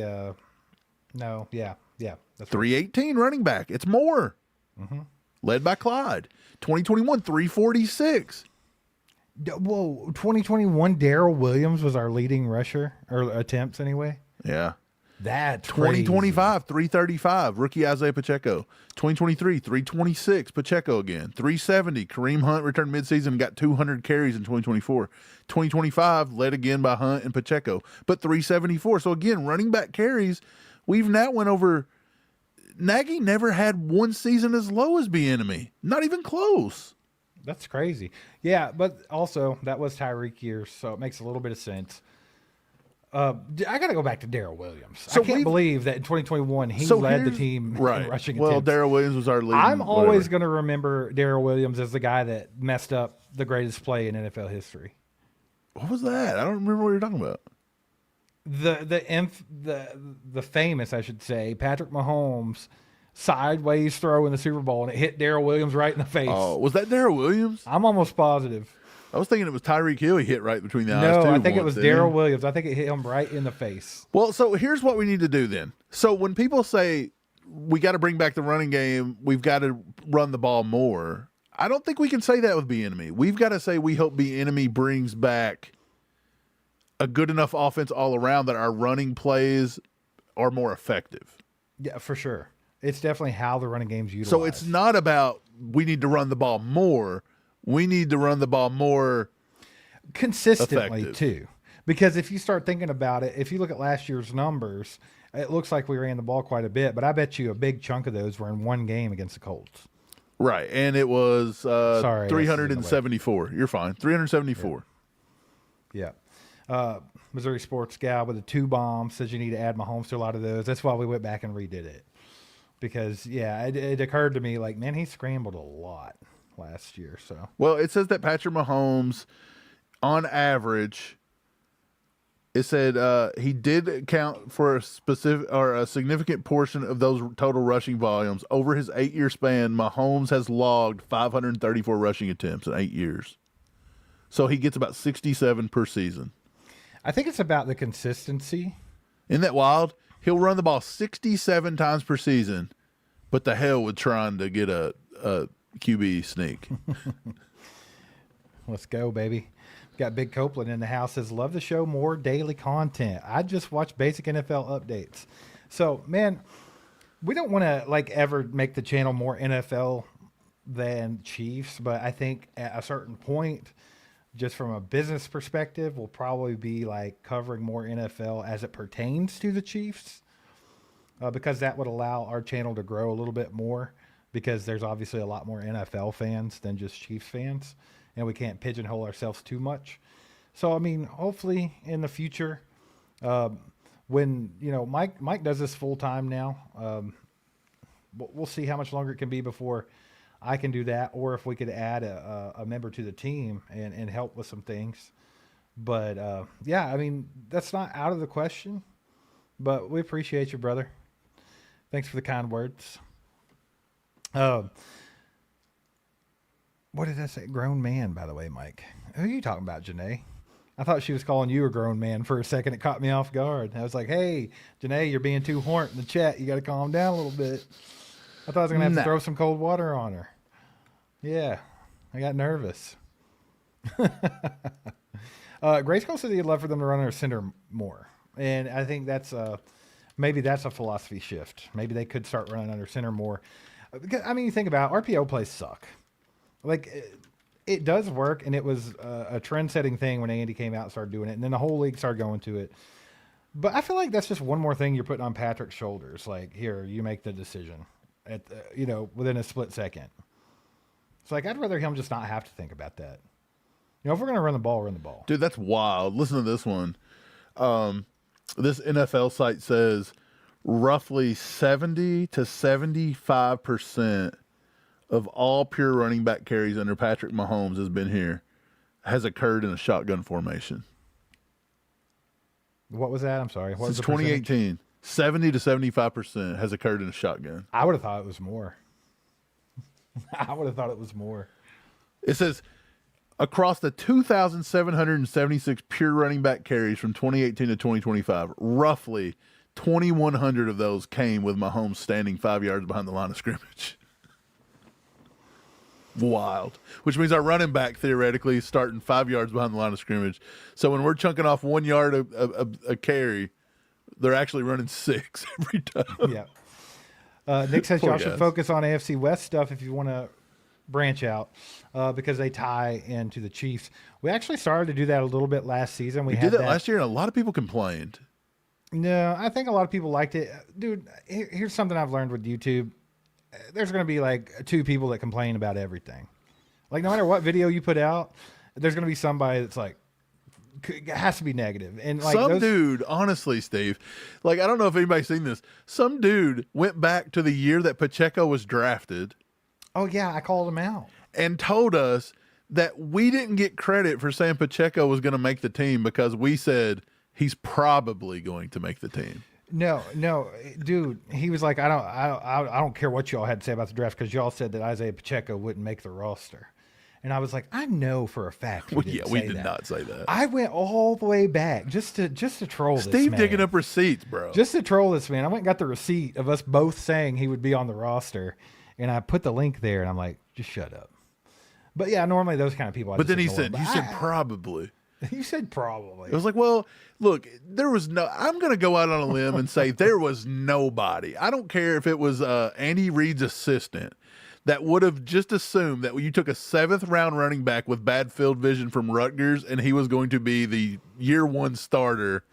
S1: No, yeah, that's
S2: 318 running back. It's more. Led by Clyde. 2021, 346.
S1: Whoa, 2021, Darrell Williams was our leading rusher, or attempts anyway.
S2: Yeah.
S1: That's
S2: 2025, 335, rookie Isaiah Pacheco. 2023, 326, Pacheco again. 370, Kareem Hunt returned midseason and got 200 carries in 2024. 2025, led again by Hunt and Pacheco, but 374. So again, running back carries, we've now went over Nagy never had one season as low as Bieniemy. Not even close.
S1: That's crazy. Yeah, but also that was Tyreek years, so it makes a little bit of sense. I got to go back to Darrell Williams.
S2: So
S1: I can't believe that in 2021 he led the team in rushing
S2: Well,
S1: attempts.
S2: Darrell Williams was our leading.
S1: I'm always going to remember Darrell Williams as the guy that messed up the greatest play in NFL history.
S2: What was that? I don't remember what you're talking about.
S1: The famous, I should say, Patrick Mahomes sideways throw in the Super Bowl, and it hit Darrell Williams right in the face.
S2: Oh, was that Darrell Williams?
S1: I'm almost positive.
S2: I was thinking it was Tyreek Hill he hit right between the eyes.
S1: No,
S2: too,
S1: I think it was Darrell
S2: Williams.
S1: Williams. I think it hit him right in the face.
S2: Well, so here's what we need to do then. So when people say we got to bring back the running game, we've got to run the ball more. I don't think we can say that with Bieniemy. We've got to say we hope Bieniemy brings back a good enough offense all around that our running plays are more effective.
S1: Yeah, for sure. It's definitely how the running game's utilized.
S2: So it's not about we need to run the ball more. We need to run the ball more
S1: consistently
S2: effective.
S1: too. Because if you start thinking about it, if you look at last year's numbers, it looks like we ran the ball quite a bit, but I bet you a big chunk of those were in one game against the Colts.
S2: Right, and it was
S1: Sorry,
S2: 374. You're fine. 374.
S1: Yeah. Missouri Sports Gal with the 2 bombs says you need to add Mahomes to a lot of those. That's why we went back and redid it. Because, yeah, it occurred to me, like, man, he scrambled a lot last year. So
S2: Well, it says that Patrick Mahomes, on average, it said he did account for a specific or a significant portion of those total rushing volumes. Over his 8-year span, Mahomes has logged 534 rushing attempts in 8 years. So he gets about 67 per season.
S1: I think it's about the consistency.
S2: Isn't that wild? He'll run the ball 67 times per season, but the hell with trying to get a QB sneak.
S1: Let's go, baby. Got Big Copeland in the house. Says, love the show, more daily content. I just watch basic NFL updates. So, man, we don't want to like ever make the channel more NFL than Chiefs, but I think at a certain point, just from a business perspective, we'll probably be like covering more NFL as it pertains to the Chiefs, because that would allow our channel to grow a little bit more, because there's obviously a lot more NFL fans than just Chiefs fans, and we can't pigeonhole ourselves too much. So, I mean, hopefully in the future, when, you know, Mike does this full time now, we'll see how much longer it can be before I can do that, or if we could add a member to the team and help with some things. But, yeah, I mean, that's not out of the question, but we appreciate you, brother. Thanks for the kind words. What did I say? Grown man, by the way, Mike. Who are you talking about, Janae? I thought she was calling you a grown man for a second. It caught me off guard. I was like, hey, Janae, you're being too horned in the chat. You got to calm down a little bit. I thought I was going to have to throw some cold water on her. Yeah, I got nervous. Grace Cole said he'd love for them to run under center more. And I think that's maybe that's a philosophy shift. Maybe they could start running under center more. Because, I mean, you think about it, RPO plays suck. Like, it does work, and it was a trend-setting thing when Andy came out and started doing it, and then the whole league started going to it. But I feel like that's just one more thing you're putting on Patrick's shoulders. Like, here, you make the decision at within a split second. It's like, I'd rather him just not have to think about that. You know, if we're going to run the ball, run the ball.
S2: Dude, that's wild. Listen to this one. This NFL site says roughly 70 to 75% of all pure running back carries under Patrick Mahomes has occurred in a shotgun formation.
S1: What was that? I'm sorry. What was
S2: Since
S1: the
S2: 2018, 70 to 75% has occurred in a shotgun.
S1: I would have thought it was more. I would have thought it was more.
S2: It says across the 2,776 pure running back carries from 2018 to 2025, roughly 2,100 of those came with Mahomes standing 5 yards behind the line of scrimmage. Wild. Which means our running back theoretically is starting 5 yards behind the line of scrimmage. So when we're chunking off 1 yard a carry, they're actually running 6 every time.
S1: Yeah. Nick says
S2: Poor
S1: y'all
S2: guys.
S1: should focus on AFC West stuff if you want to branch out, because they tie into the Chiefs. We actually started to do that a little bit last season.
S2: We did that last year, and a lot of people complained.
S1: No, I think a lot of people liked it. Dude, here's something I've learned with YouTube. There's going to be like two people that complain about everything. Like, no matter what video you put out, there's going to be somebody that's like, it has to be negative. And like
S2: some dude, honestly, Steve, like, I don't know if anybody's seen this. Some dude went back to the year that Pacheco was drafted.
S1: Oh, yeah, I called him out.
S2: And told us that we didn't get credit for saying Pacheco was going to make the team because we said he's probably going to make the team.
S1: No, dude. He was like, I don't care what y'all had to say about the draft because y'all said that Isaiah Pacheco wouldn't make the roster, and I was like, I know for a fact.
S2: We did not say that.
S1: I went all the way back just to troll this man.
S2: Steve digging up receipts, bro.
S1: Just to troll this man. I went and got the receipt of us both saying he would be on the roster, and I put the link there, and I'm like, just shut up. But yeah, normally those kind of people.
S2: But then he said, you said probably.
S1: You said probably.
S2: It was like, well, look, I'm going to go out on a limb and say there was nobody. I don't care if it was Andy Reid's assistant that would have just assumed that you took a 7th-round running back with bad field vision from Rutgers and he was going to be the year 1 starter.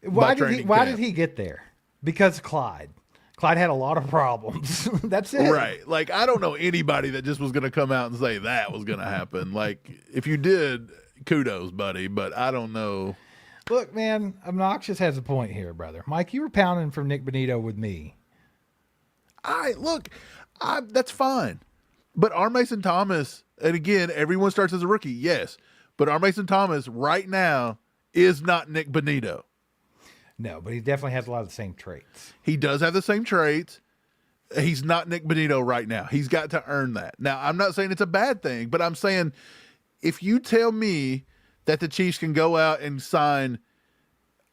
S1: Why did he get there? Because Clyde. Clyde had a lot of problems. That's it.
S2: Right. Like, I don't know anybody that just was going to come out and say that was going to happen. Like, if you did, kudos, buddy, but I don't know.
S1: Look, man, Obnoxious has a point here, brother. Mike, you were pounding from Nick Bonito with me.
S2: That's fine. But R. Mason Thomas, and again, everyone starts as a rookie, yes. But R. Mason Thomas right now is not Nick Bonito.
S1: No, but he definitely has a lot of the same traits.
S2: He does have the same traits. He's not Nick Bonito right now. He's got to earn that. Now, I'm not saying it's a bad thing, but I'm saying if you tell me that the Chiefs can go out and sign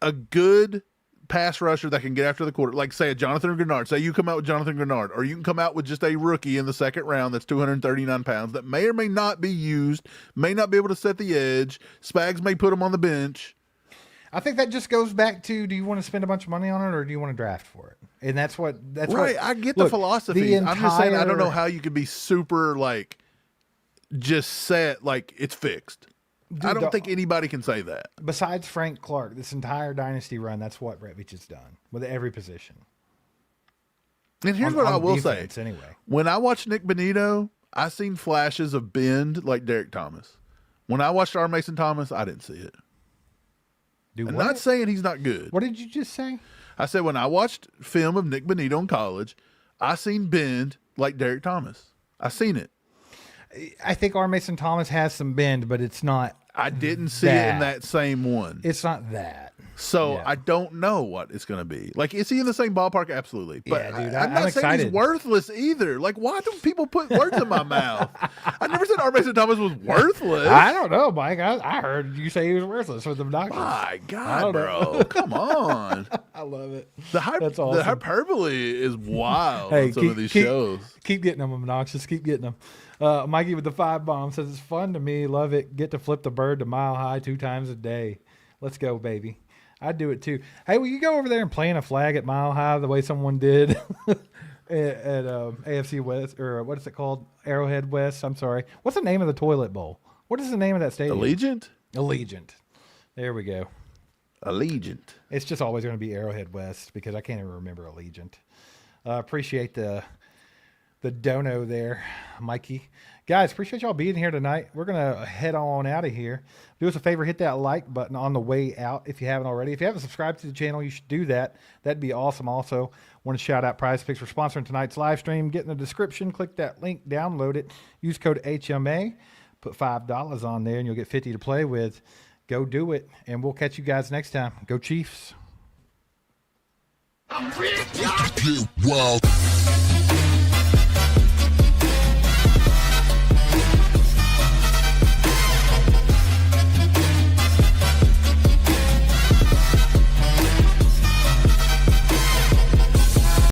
S2: a good pass rusher that can get after the quarter, like say a Jonathan Grenard, say you come out with Jonathan Grenard, or you can come out with just a rookie in the 2nd round that's 239 pounds that may or may not be used, may not be able to set the edge. Spags may put him on the bench.
S1: I think that just goes back to, do you want to spend a bunch of money on it or do you want to draft for it? And that's right.
S2: I get the philosophy. I'm just saying I don't know how you could be super like just set like it's fixed. Dude, I don't think anybody can say that.
S1: Besides Frank Clark, this entire dynasty run, that's what Revich has done with every position.
S2: And here's what I will say.
S1: Anyway,
S2: when I watched Nick Bonito, I seen flashes of bend like Derek Thomas. When I watched R. Mason Thomas, I didn't see it. I'm not saying he's not good.
S1: What did you just say?
S2: I said when I watched film of Nick Bonito in college, I seen bend like Derek Thomas. I seen it.
S1: I think R. Mason Thomas has some bend, but it's not.
S2: I didn't see it in that same one.
S1: It's not that.
S2: So yeah. I don't know what it's going to be. Like, is he in the same ballpark? Absolutely. But
S1: yeah, dude,
S2: I'm not saying he's worthless either. Like, why do people put words in my mouth? I never said R. Mason Thomas was worthless.
S1: I don't know, Mike. I heard you say he was worthless with the Obnoxious.
S2: My God, bro. Come on.
S1: I love it.
S2: That's awesome. The hyperbole is wild on some of these shows.
S1: Keep getting them, Obnoxious. Keep getting them. Mikey with the 5 bomb says, it's fun to me. Love it. Get to flip the bird to mile high 2 times a day. Let's go, baby. I'd do it too. Hey, will you go over there and plant a flag at Mile High the way someone did at AFC West, or what is it called? Arrowhead West. I'm sorry. What's the name of the toilet bowl? What is the name of that stadium? Allegiant. There we go.
S2: Allegiant.
S1: It's just always going to be Arrowhead West because I can't even remember Allegiant. Appreciate the dono there, Mikey. Guys, appreciate y'all being here tonight. We're going to head on out of here. Do us a favor, hit that like button on the way out if you haven't already. If you haven't subscribed to the channel, you should do that. That'd be awesome. Also, want to shout out Prize Picks for sponsoring tonight's live stream. Get in the description, click that link, download it, use code HMA, put $5 on there, and you'll get 50 to play with. Go do it, and we'll catch you guys next time. Go Chiefs.
S3: Wow.